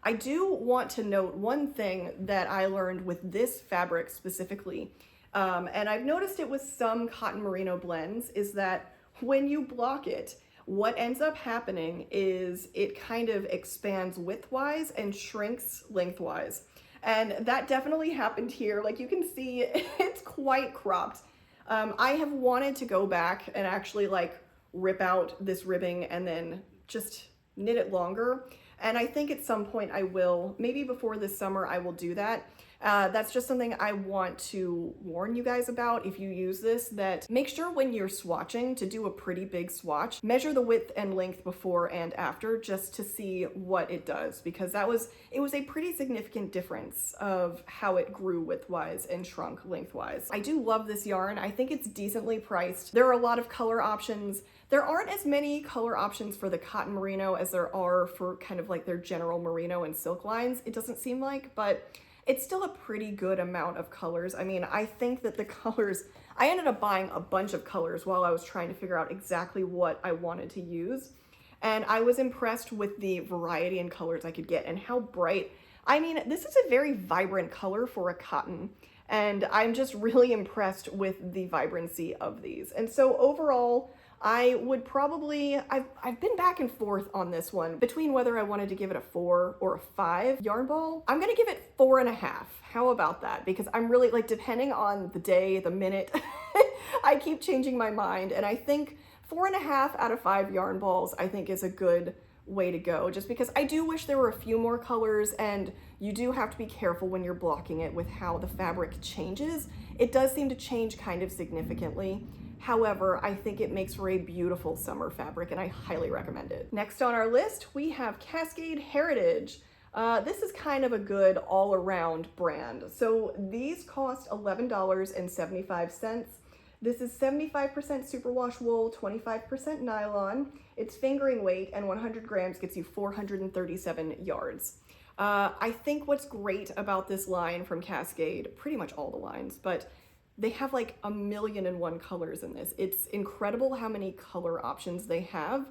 I do want to note one thing that I learned with this fabric specifically, and I've noticed it with some cotton merino blends, is that when you block it, what ends up happening is it kind of expands widthwise and shrinks lengthwise. And that definitely happened here. Like, you can see, it's quite cropped. I have wanted to go back and actually like rip out this ribbing and then just knit it longer. And I think at some point I will, maybe before this summer, I will do that. That's just something I want to warn you guys about if you use this, that make sure when you're swatching to do a pretty big swatch, measure the width and length before and after just to see what it does, because it was a pretty significant difference of how it grew widthwise and shrunk lengthwise. I do love this yarn. I think it's decently priced. There are a lot of color options. There aren't as many color options for the cotton merino as there are for kind of like their general merino and silk lines, it doesn't seem like, but it's still a pretty good amount of colors. I mean, I think that the colors, I ended up buying a bunch of colors while I was trying to figure out exactly what I wanted to use. And I was impressed with the variety in colors I could get and how bright. I mean, this is a very vibrant color for a cotton. And I'm just really impressed with the vibrancy of these. And so overall, I would probably, I've been back and forth on this one between whether I wanted to give it a 4 or a 5 yarn ball. I'm gonna give it 4.5. How about that? Because I'm really, like, depending on the day, the minute, I keep changing my mind. And I think 4.5 out of 5 yarn balls, I think, is a good way to go, just because I do wish there were a few more colors, and you do have to be careful when you're blocking it with how the fabric changes. It does seem to change kind of significantly. However, I think it makes for a beautiful summer fabric, and I highly recommend it. Next on our list, we have Cascade Heritage. This is kind of a good all-around brand. So these cost $11.75. This is 75% superwash wool, 25% nylon. It's fingering weight, and 100 grams gets you 437 yards. I think what's great about this line from Cascade, pretty much all the lines, but they have like 1,000,001 colors in this. It's incredible how many color options they have.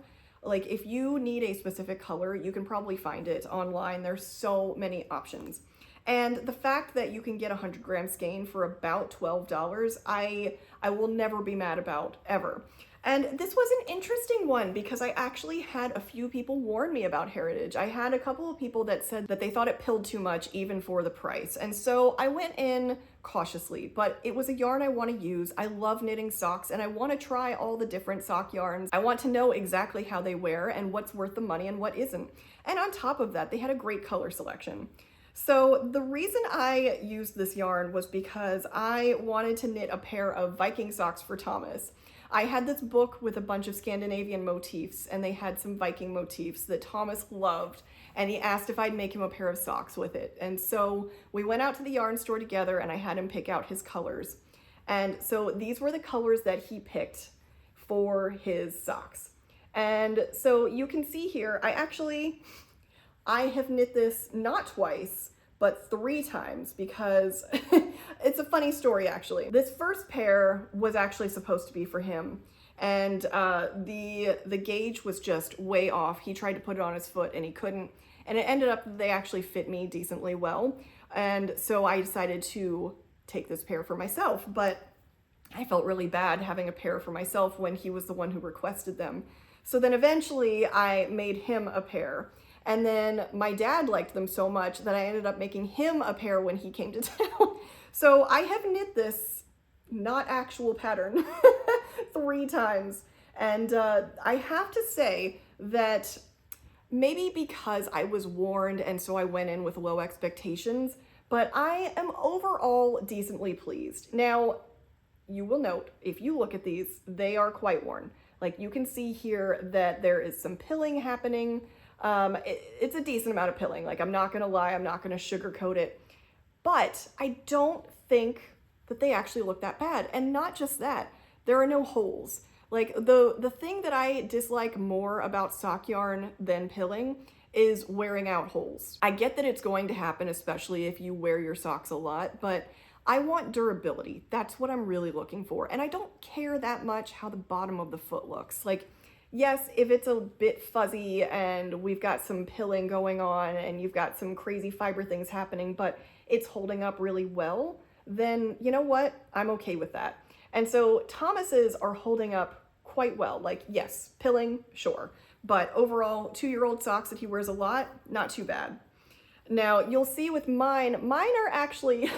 Like if you need a specific color, you can probably find it online. There's so many options. And the fact that you can get a 100-gram skein for about $12, I will never be mad about, ever. And this was an interesting one because I actually had a few people warn me about Heritage. I had a couple of people that said that they thought it pilled too much even for the price. And so I went in cautiously, but it was a yarn I want to use. I love knitting socks and I want to try all the different sock yarns. I want to know exactly how they wear and what's worth the money and what isn't. And on top of that, they had a great color selection. So the reason I used this yarn was because I wanted to knit a pair of Viking socks for Thomas. I had this book with a bunch of Scandinavian motifs and they had some Viking motifs that Thomas loved, and he asked if I'd make him a pair of socks with it. And so we went out to the yarn store together and I had him pick out his colors. And so these were the colors that he picked for his socks. And so you can see here, I have knit this not twice, but 3 times because it's a funny story actually. This first pair was actually supposed to be for him, and the gauge was just way off. He tried to put it on his foot and he couldn't, and it ended up that they actually fit me decently well. And so I decided to take this pair for myself, but I felt really bad having a pair for myself when he was the one who requested them. So then eventually I made him a pair. And then my dad liked them so much that I ended up making him a pair when he came to town. So I have knit this not actual pattern 3 times. And I have to say that maybe because I was warned and so I went in with low expectations, but I am overall decently pleased. Now, you will note, if you look at these, they are quite worn. Like you can see here that there is some pilling happening. It's a decent amount of pilling. Like I'm not gonna lie, I'm not gonna sugarcoat it, but I don't think that they actually look that bad. And not just that, there are no holes. Like the thing that I dislike more about sock yarn than pilling is wearing out holes. I get that it's going to happen, especially if you wear your socks a lot, but I want durability. That's what I'm really looking for. And I don't care that much how the bottom of the foot looks. Like, yes, if it's a bit fuzzy and we've got some pilling going on and you've got some crazy fiber things happening, but it's holding up really well, then you know what? I'm okay with that. And so Thomas's are holding up quite well. Like, yes, pilling, sure. But overall, 2-year-old socks that he wears a lot, not too bad. Now, you'll see with mine are actually,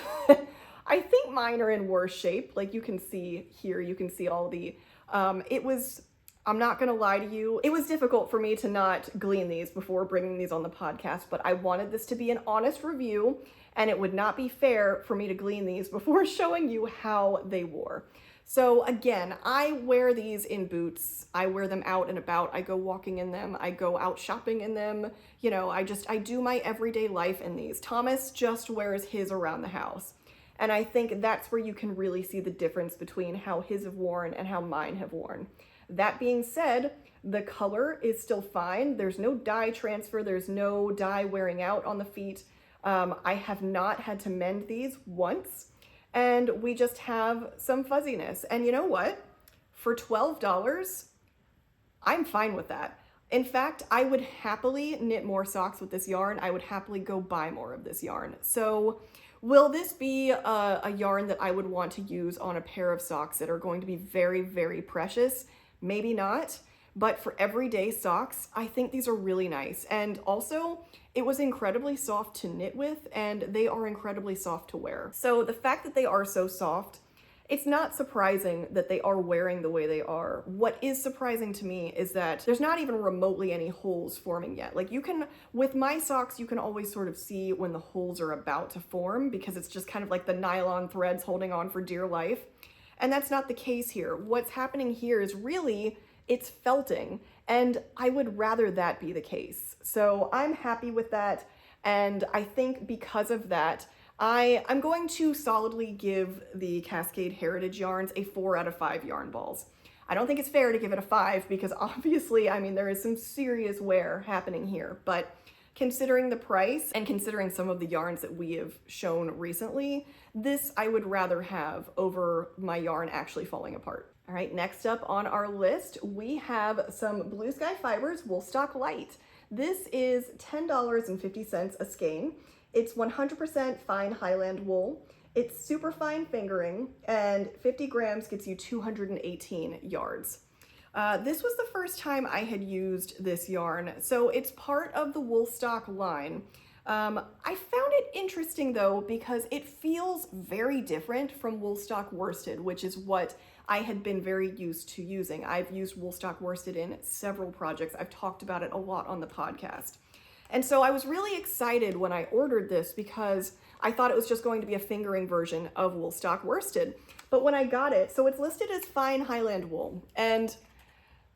I think mine are in worse shape. Like you can see here, you can see all the, I'm not gonna lie to you, it was difficult for me to not glean these before bringing these on the podcast, but I wanted this to be an honest review, and it would not be fair for me to glean these before showing you how they wore. So again, I wear these in boots. I wear them out and about. I go walking in them. I go out shopping in them. You know, I do my everyday life in these. Thomas just wears his around the house. And I think that's where you can really see the difference between how his have worn and how mine have worn. That being said, the color is still fine. There's no dye transfer. There's no dye wearing out on the feet. I have not had to mend these once, and we just have some fuzziness. And you know what? For $12, I'm fine with that. In fact, I would happily knit more socks with this yarn. I would happily go buy more of this yarn. So will this be a yarn that I would want to use on a pair of socks that are going to be very, very precious? Maybe not, but for everyday socks, I think these are really nice. And also, it was incredibly soft to knit with, and they are incredibly soft to wear. So the fact that they are so soft, it's not surprising that they are wearing the way they are. What is surprising to me is that there's not even remotely any holes forming yet. Like you can, with my socks, you can always sort of see when the holes are about to form because it's just kind of like the nylon threads holding on for dear life. And that's not the case here. What's happening here is really, it's felting, and I would rather that be the case. So I'm happy with that, and I think because of that, I'm going to solidly give the Cascade Heritage yarns a 4 out of 5 yarn balls. I don't think it's fair to give it a 5 because obviously, I mean, there is some serious wear happening here, but considering the price and considering some of the yarns that we have shown recently, this I would rather have over my yarn actually falling apart. All right, next up on our list, we have some Blue Sky Fibers Woolstok Light. This is $10.50 a skein. It's 100% fine Highland wool. It's super fine fingering, and 50 grams gets you 218 yards. This was the first time I had used this yarn, so it's part of the Woolstok line. I found it interesting though because it feels very different from Woolstok worsted, which is what I had been very used to using. I've used Woolstok worsted in several projects. I've talked about it a lot on the podcast. And so I was really excited when I ordered this because I thought it was just going to be a fingering version of Woolstok worsted. But when I got it, so it's listed as fine Highland wool, and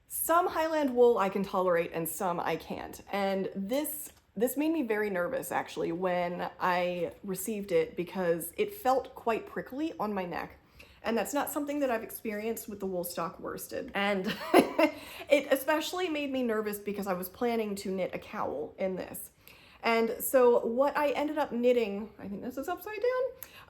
some Highland wool I can tolerate and some I can't. And this made me very nervous actually when I received it because it felt quite prickly on my neck. And that's not something that I've experienced with the Woolstok worsted. And it especially made me nervous because I was planning to knit a cowl in this. And so what I ended up knitting, I think this is upside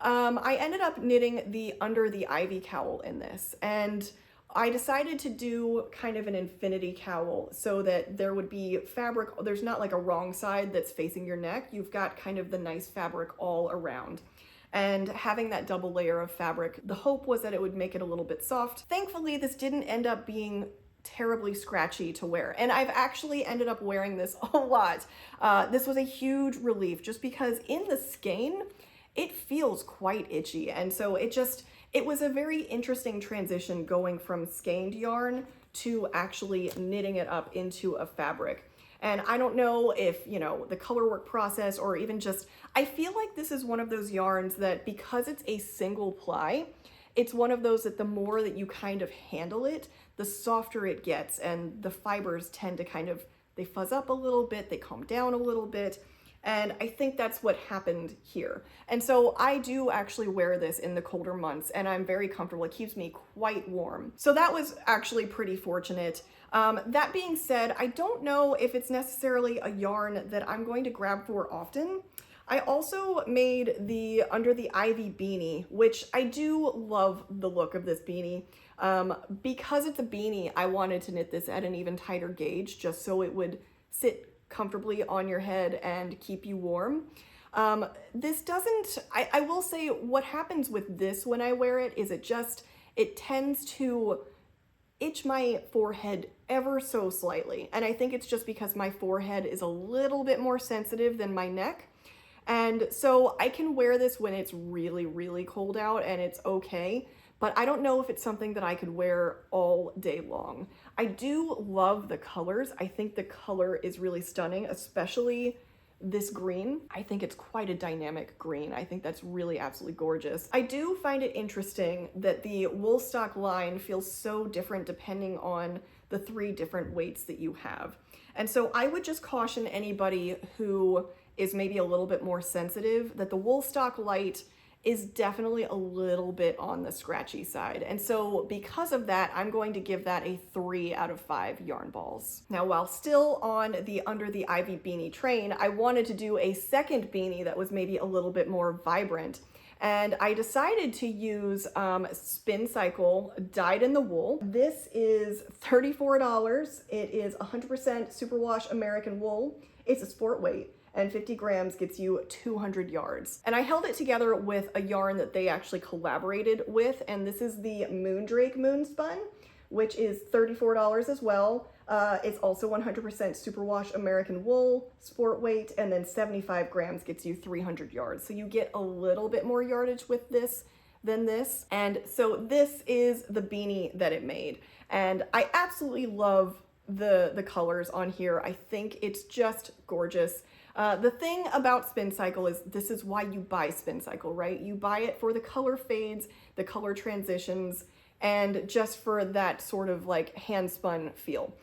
down. I ended up knitting the under the ivy cowl in this. And I decided to do kind of an infinity cowl so that there would be fabric. There's not like a wrong side that's facing your neck. You've got kind of the nice fabric all around. And having that double layer of fabric, the hope was that it would make it a little bit soft. Thankfully, this didn't end up being terribly scratchy to wear. And I've actually ended up wearing this a lot. This was a huge relief just because in the skein, it feels quite itchy. And so it was a very interesting transition going from skeined yarn to actually knitting it up into a fabric. And I don't know if, you know, the color work process or even just, I feel like this is one of those yarns that because it's a single ply, it's one of those that the more that you kind of handle it, the softer it gets, and the fibers tend to kind of, they fuzz up a little bit, they calm down a little bit. And I think that's what happened here. And so I do actually wear this in the colder months and I'm very comfortable. It keeps me quite warm. So that was actually pretty fortunate. That being said, I don't know if it's necessarily a yarn that I'm going to grab for often. I also made the Under the Ivy beanie, which I do love the look of this beanie. Because it's a beanie, I wanted to knit this at an even tighter gauge just so it would sit comfortably on your head and keep you warm. This doesn't, I will say what happens with this when I wear it is it tends to itch my forehead ever so slightly. And I think it's just because my forehead is a little bit more sensitive than my neck. And so I can wear this when it's really, really cold out and it's okay. But I don't know if it's something that I could wear all day long. I do love the colors. I think the color is really stunning, especially this green. I think it's quite a dynamic green. I think that's really absolutely gorgeous. I do find it interesting that the Woolstok line feels so different depending on the 3 different weights that you have. And so I would just caution anybody who is maybe a little bit more sensitive that the Woolstok Light is definitely a little bit on the scratchy side. And so because of that, I'm going to give that a 3 out of 5 yarn balls. Now, while still on the Under the Ivy beanie train, I wanted to do a second beanie that was maybe a little bit more vibrant. And I decided to use Spincycle dyed in the wool. This is $34. It is 100% superwash American wool. It's a sport weight. And 50 grams gets you 200 yards. And I held it together with a yarn that they actually collaborated with, and this is the Moondrake Moonspun, which is $34 as well. It's also 100% superwash American wool, sport weight, and then 75 grams gets you 300 yards. So you get a little bit more yardage with this than this. And so this is the beanie that it made. And I absolutely love the colors on here. I think it's just gorgeous. The thing about Spincycle is this is why you buy Spincycle, right? You buy it for the color fades, the color transitions, and just for that sort of like hand spun feel.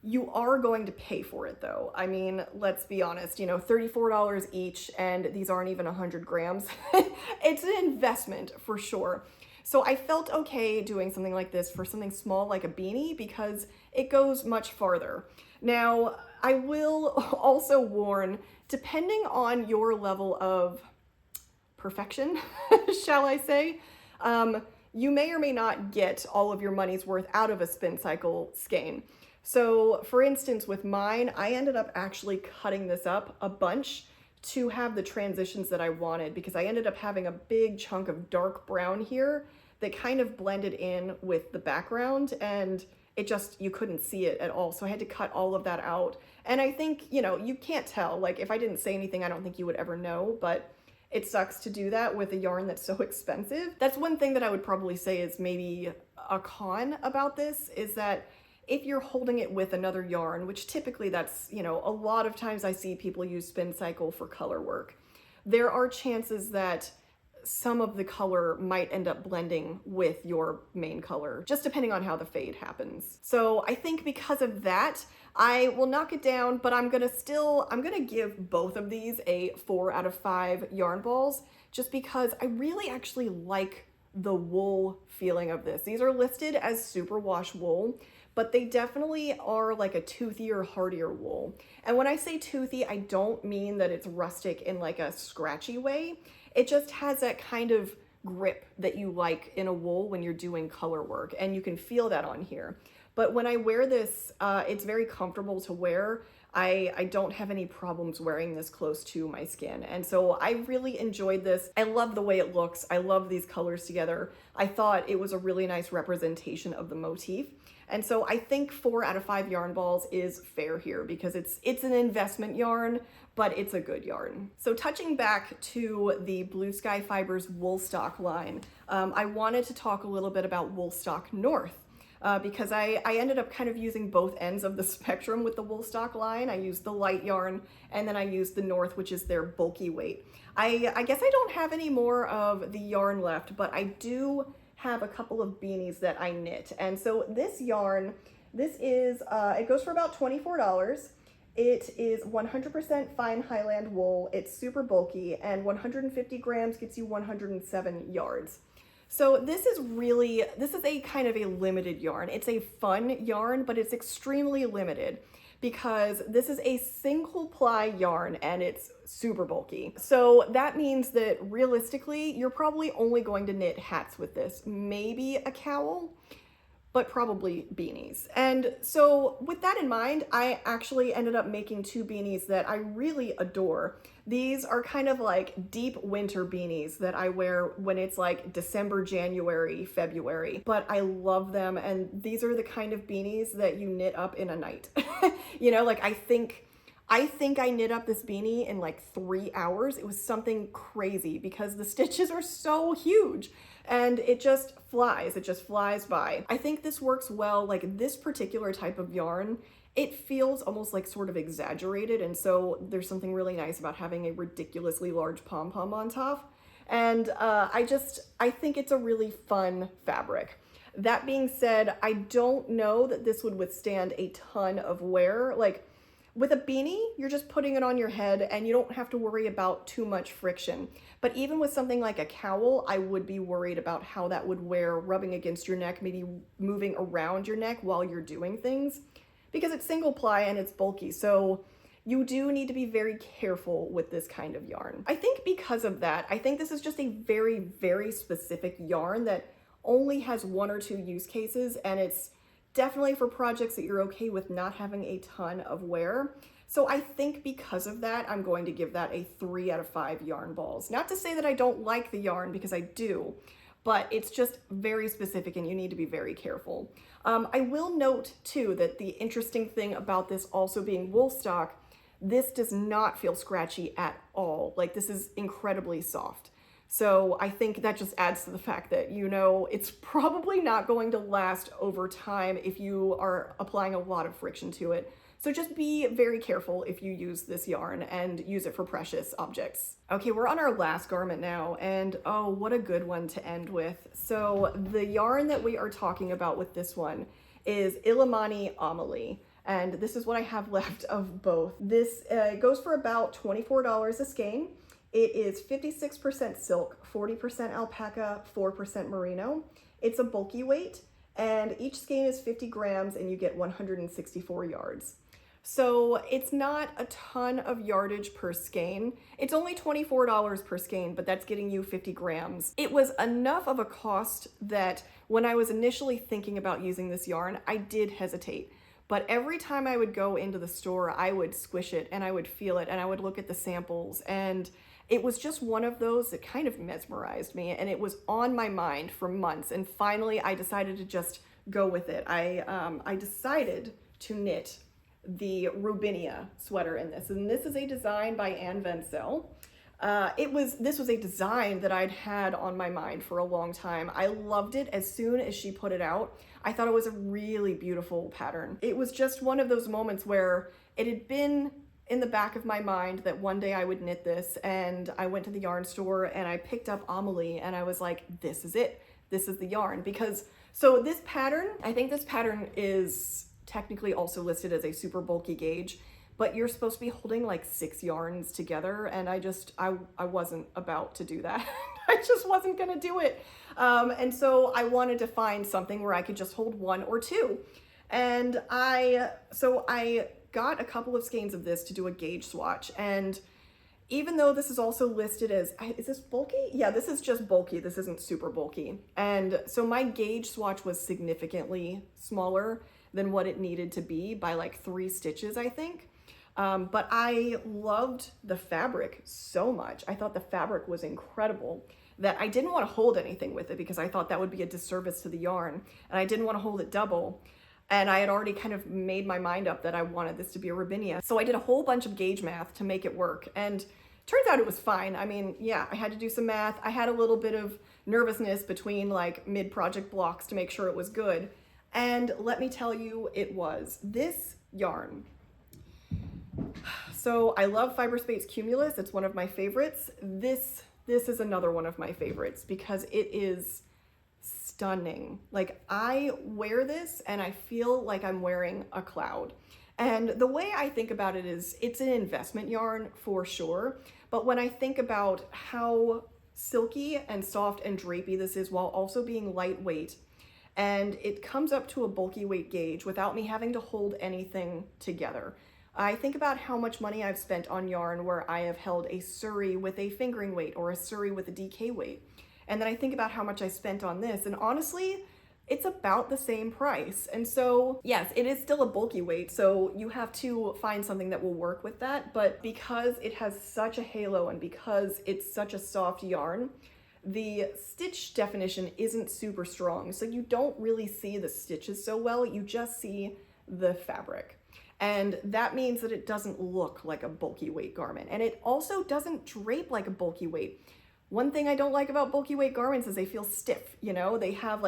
You are going to pay for it though. I mean, let's be honest, you know, $34 each, and these aren't even 100 grams. It's an investment for sure. So I felt okay doing something like this for something small like a beanie because it goes much farther. Now, I will also warn, depending on your level of perfection, shall I say, you may or may not get all of your money's worth out of a Spincycle skein. So for instance, with mine, I ended up actually cutting this up a bunch to have the transitions that I wanted, because I ended up having a big chunk of dark brown here that kind of blended in with the background, and it just, you couldn't see it at all. So I had to cut all of that out. And I think, you know, you can't tell. Like, if I didn't say anything, I don't think you would ever know, but it sucks to do that with a yarn that's so expensive. That's one thing that I would probably say is maybe a con about this, is that if you're holding it with another yarn, which typically that's, you know, a lot of times I see people use Spincycle for color work, there are chances that some of the color might end up blending with your main color, just depending on how the fade happens. So I think because of that, I will knock it down, but I'm gonna give both of these a 4 out of 5 yarn balls, just because I really actually like the wool feeling of this. These are listed as superwash wool, but they definitely are like a toothier, hardier wool. And when I say toothy, I don't mean that it's rustic in like a scratchy way. It just has that kind of grip that you like in a wool when you're doing color work, and you can feel that on here. But when I wear this, it's very comfortable to wear. I don't have any problems wearing this close to my skin. And so I really enjoyed this. I love the way it looks. I love these colors together. I thought it was a really nice representation of the motif. And so I think 4 out of 5 yarn balls is fair here, because it's an investment yarn, but it's a good yarn. So touching back to the Blue Sky Fibers Woolstok line, I wanted to talk a little bit about Woolstok North. Because I ended up kind of using both ends of the spectrum with the Woolstok line. I used the light yarn, and then I used the North, which is their bulky weight. I guess I don't have any more of the yarn left, but I do have a couple of beanies that I knit. And so this yarn, this is, it goes for about $24. It is 100% fine Highland wool. It's super bulky, and 150 grams gets you 107 yards. So this is a kind of a limited yarn. It's a fun yarn, but it's extremely limited because this is a single ply yarn and it's super bulky. So that means that realistically, you're probably only going to knit hats with this, maybe a cowl, but probably beanies. And so with that in mind, I actually ended up making 2 beanies that I really adore. These are kind of like deep winter beanies that I wear when it's like December, January, February, but I love them. And these are the kind of beanies that you knit up in a night. You know, like I think I knit up this beanie in like 3 hours. It was something crazy because the stitches are so huge and it just flies by. I think this works well, like this particular type of yarn, it feels almost like sort of exaggerated, and so there's something really nice about having a ridiculously large pom-pom on top. And I think it's a really fun fabric. That being said, I don't know that this would withstand a ton of wear. Like with a beanie, you're just putting it on your head and you don't have to worry about too much friction. But even with something like a cowl, I would be worried about how that would wear rubbing against your neck, maybe moving around your neck while you're doing things, because it's single ply and it's bulky. So you do need to be very careful with this kind of yarn. I think because of that, I think this is just a very, very specific yarn that only has 1 or 2 use cases, and it's definitely for projects that you're okay with not having a ton of wear. So I think because of that, I'm going to give that a 3 out of 5 yarn balls. Not to say that I don't like the yarn, because I do, but it's just very specific and you need to be very careful. I will note too that the interesting thing about this also being Woolstok, this does not feel scratchy at all. Like this is incredibly soft. So I think that just adds to the fact that, you know, it's probably not going to last over time if you are applying a lot of friction to it. So just be very careful if you use this yarn and use it for precious objects. Okay, we're on our last garment now, and oh, what a good one to end with. So the yarn that we are talking about with this one is Illimani Amelie, and this is what I have left of both. This goes for about $24 a skein. It is 56% silk, 40% alpaca, 4% merino. It's a bulky weight, and each skein is 50 grams and you get 164 yards. So it's not a ton of yardage per skein. It's only $24 per skein, but that's getting you 50 grams. It was enough of a cost that when I was initially thinking about using this yarn, I did hesitate. But every time I would go into the store, I would squish it and I would feel it and I would look at the samples, and it was just one of those that kind of mesmerized me, and it was on my mind for months. And finally I decided to just go with it. I decided to knit the Rubinia sweater in this, and this is a design by Anne Vencel. This was a design that I'd had on my mind for a long time. I loved it as soon as she put it out. I thought it was a really beautiful pattern. It was just one of those moments where it had been in the back of my mind that one day I would knit this, and I went to the yarn store and I picked up Amelie and I was like, this is it. This is the yarn. Because, so this pattern, I think this pattern is technically also listed as a super bulky gauge, but you're supposed to be holding like 6 yarns together, and I wasn't about to do that. I just wasn't gonna do it. And so I wanted to find something where I could just hold 1 or 2. And I got a couple of skeins of this to do a gauge swatch, and even though this is also listed as, is this bulky? Yeah, this is just bulky. This isn't super bulky. And so my gauge swatch was significantly smaller than what it needed to be by like 3 stitches, I think. But I loved the fabric so much. I thought the fabric was incredible that I didn't want to hold anything with it because I thought that would be a disservice to the yarn, and I didn't want to hold it double. And I had already kind of made my mind up that I wanted this to be a Rubinia. So I did a whole bunch of gauge math to make it work. And turns out it was fine. I mean, yeah, I had to do some math. I had a little bit of nervousness between like mid-project blocks to make sure it was good. And let me tell you, it was. This yarn. So I love Fyberspates Cumulus. It's one of my favorites. This is another one of my favorites because it is stunning. Like, I wear this and I feel like I'm wearing a cloud. And the way I think about it is it's an investment yarn for sure. But when I think about how silky and soft and drapey this is while also being lightweight, and it comes up to a bulky weight gauge without me having to hold anything together. I think about how much money I've spent on yarn where I have held a Surrey with a fingering weight or a Surrey with a DK weight. And then I think about how much I spent on this, and honestly, it's about the same price. And so, yes, it is still a bulky weight, so you have to find something that will work with that. But because it has such a halo and because it's such a soft yarn, the stitch definition isn't super strong. So you don't really see the stitches so well, you just see the fabric. And that means that it doesn't look like a bulky weight garment. And it also doesn't drape like a bulky weight. One thing I don't like about bulky weight garments is they feel stiff, you know? They have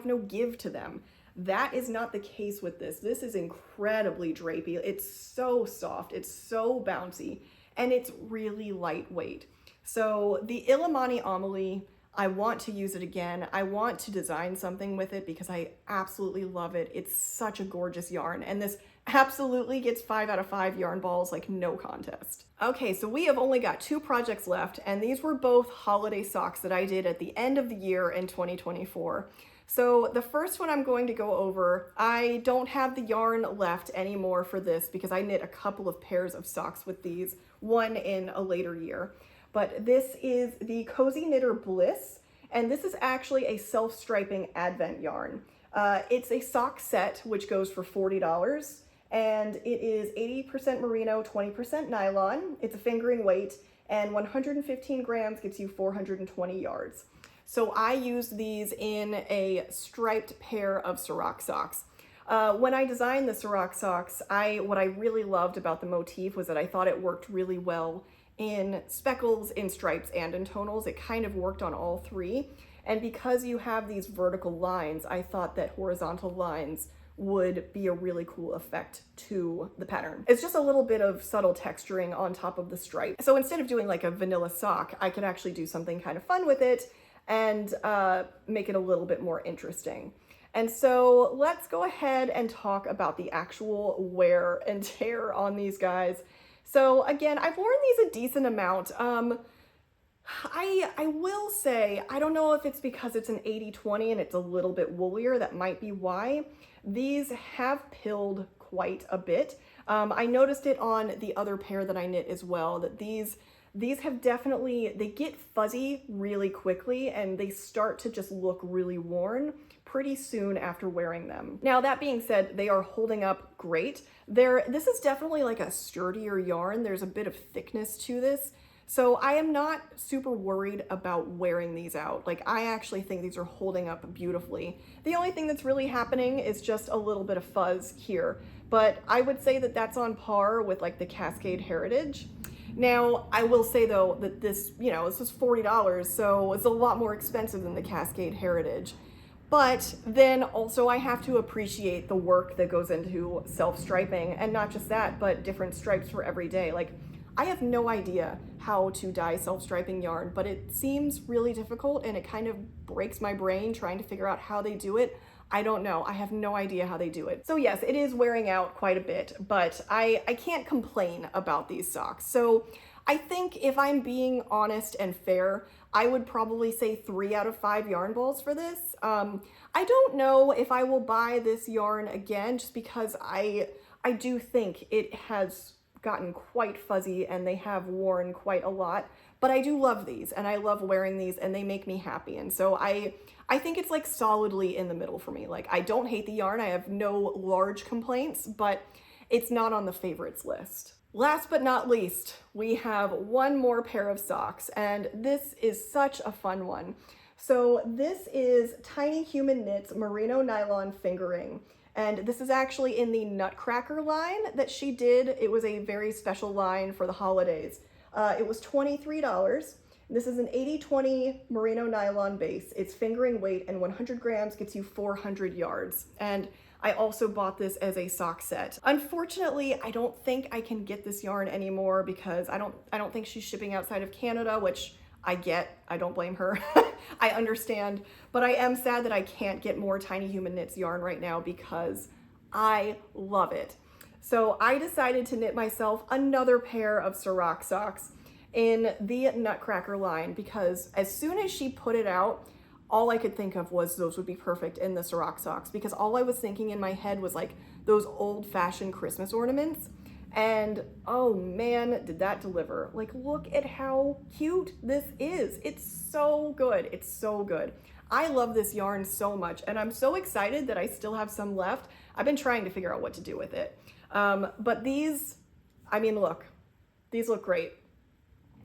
no give to them. That is not the case with this. This is incredibly drapey. It's so soft, it's so bouncy, and it's really lightweight. So the Illimani Amelie, I want to use it again. I want to design something with it because I absolutely love it. It's such a gorgeous yarn, and this absolutely gets 5 out of 5 yarn balls, like no contest. Okay, so we have only got 2 projects left, and these were both holiday socks that I did at the end of the year in 2024. So the first one I'm going to go over, I don't have the yarn left anymore for this because I knit a couple of pairs of socks with these, one in a later year. But this is the Cozy Knitter Bliss, and this is actually a self-striping advent yarn. It's a sock set, which goes for $40, and it is 80% merino, 20% nylon. It's a fingering weight, and 115 grams gets you 420 yards. So I used these in a striped pair of Siroc socks. When I designed the Siroc socks, what I really loved about the motif was that I thought it worked really well in speckles, in stripes, and in tonals. It kind of worked on all 3. And because you have these vertical lines, I thought that horizontal lines would be a really cool effect to the pattern. It's just a little bit of subtle texturing on top of the stripe. So instead of doing like a vanilla sock, I could actually do something kind of fun with it and make it a little bit more interesting. And so let's go ahead and talk about the actual wear and tear on these guys. So again, I've worn these a decent amount. I will say, I don't know if it's because it's an 80-20 and it's a little bit woolier, that might be why. These have pilled quite a bit. I noticed it on the other pair that I knit as well, that these have definitely, they get fuzzy really quickly and they start to just look really worn pretty soon after wearing them. Now, that being said, they are holding up great. This is definitely like a sturdier yarn. There's a bit of thickness to this. So I am not super worried about wearing these out. Like, I actually think these are holding up beautifully. The only thing that's really happening is just a little bit of fuzz here, but I would say that that's on par with like the Cascade Heritage. Now, I will say though that this, you know, this is $40, so it's a lot more expensive than the Cascade Heritage. But then also I have to appreciate the work that goes into self-striping, and not just that, but different stripes for every day. Like, I have no idea how to dye self-striping yarn, but it seems really difficult and it kind of breaks my brain trying to figure out how they do it. I don't know. I have no idea how they do it. So yes, it is wearing out quite a bit, but I can't complain about these socks. So I think if I'm being honest and fair, I would probably say 3 out of 5 yarn balls for this. I don't know if I will buy this yarn again, just because I do think it has gotten quite fuzzy and they have worn quite a lot, but I do love these and I love wearing these and they make me happy. And so I think it's like solidly in the middle for me. Like, I don't hate the yarn. I have no large complaints, but it's not on the favorites list. Last but not least, we have one more pair of socks, and this is such a fun one. So this is Tiny Human Knits Merino Nylon Fingering. And this is actually in the Nutcracker line that she did. It was a very special line for the holidays. It was $23. This is an 80/20 merino nylon base. It's fingering weight, and 100 grams gets you 400 yards. And I also bought this as a sock set. Unfortunately, I don't think I can get this yarn anymore because I don't think she's shipping outside of Canada, which I get. I don't blame her. I understand, but I am sad that I can't get more Tiny Human Knits yarn right now because I love it. So I decided to knit myself another pair of Siroc socks in the Nutcracker line, because as soon as she put it out, all I could think of was those would be perfect in the Siroc socks, because all I was thinking in my head was like those old-fashioned Christmas ornaments. And oh man, did that deliver. Like, look at how cute this is. It's so good. It's so good. I love this yarn so much, and I'm so excited that I still have some left. I've been trying to figure out what to do with it. But these, I mean, look, these look great.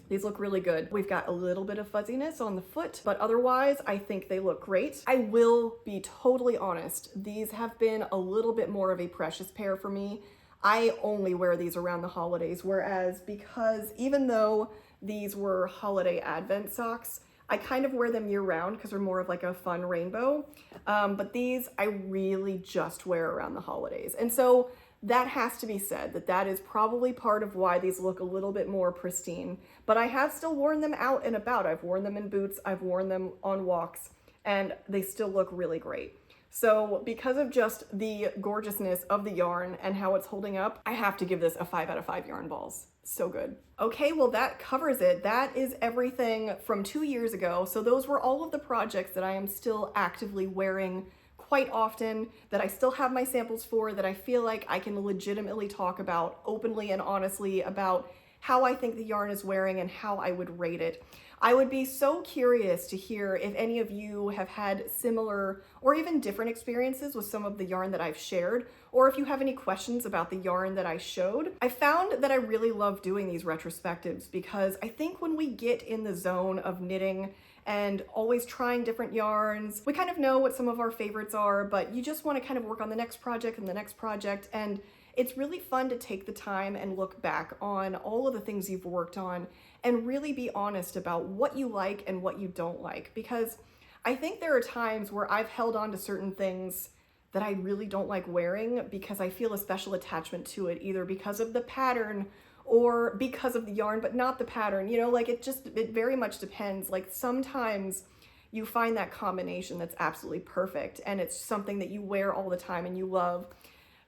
These look really good. We've got a little bit of fuzziness on the foot, but otherwise I think they look great. I will be totally honest. These have been a little bit more of a precious pair for me. I only wear these around the holidays, whereas because even though these were holiday advent socks, I kind of wear them year round because they're more of like a fun rainbow. But these I really just wear around the holidays. And so that has to be said, that is probably part of why these look a little bit more pristine. But I have still worn them out and about. I've worn them in boots, I've worn them on walks, and they still look really great. So because of just the gorgeousness of the yarn and how it's holding up, I have to give this a 5 out of 5 yarn balls. So good. Okay, well that covers it. That is everything from 2 years ago. So those were all of the projects that I am still actively wearing quite often, that I still have my samples for, that I feel like I can legitimately talk about openly and honestly about how I think the yarn is wearing and how I would rate it. I would be so curious to hear if any of you have had similar or even different experiences with some of the yarn that I've shared, or if you have any questions about the yarn that I showed. I found that I really love doing these retrospectives because I think when we get in the zone of knitting and always trying different yarns, we kind of know what some of our favorites are, but you just want to kind of work on the next project and the next project, and it's really fun to take the time and look back on all of the things you've worked on and really be honest about what you like and what you don't like. Because I think there are times where I've held on to certain things that I really don't like wearing because I feel a special attachment to it, either because of the pattern or because of the yarn, but not the pattern. You know, like it very much depends. Like sometimes you find that combination that's absolutely perfect and it's something that you wear all the time and you love.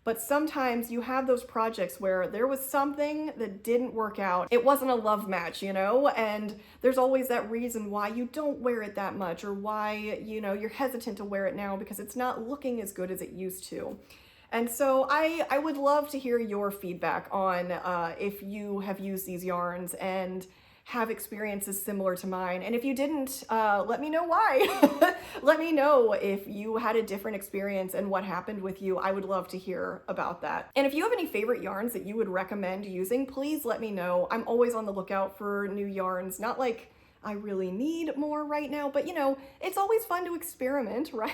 But sometimes you have those projects where there was something that didn't work out. It wasn't a love match, you know, and there's always that reason why you don't wear it that much, or why, you know, you're hesitant to wear it now because it's not looking as good as it used to. And so I would love to hear your feedback on if you have used these yarns and have experiences similar to mine. And if you didn't, let me know why. Let me know if you had a different experience and what happened with you. I would love to hear about that. And if you have any favorite yarns that you would recommend using, please let me know. I'm always on the lookout for new yarns. Not like I really need more right now, but you know, it's always fun to experiment, right?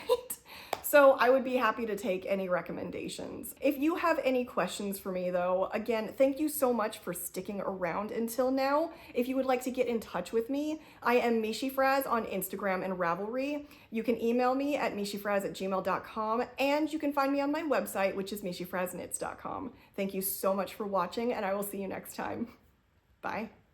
So I would be happy to take any recommendations. If you have any questions for me though, again, thank you so much for sticking around until now. If you would like to get in touch with me, I am meeshyfrazz on Instagram and Ravelry. You can email me at meeshyfrazz@gmail.com, and you can find me on my website, which is meeshyfrazzknits.com. Thank you so much for watching, and I will see you next time. Bye.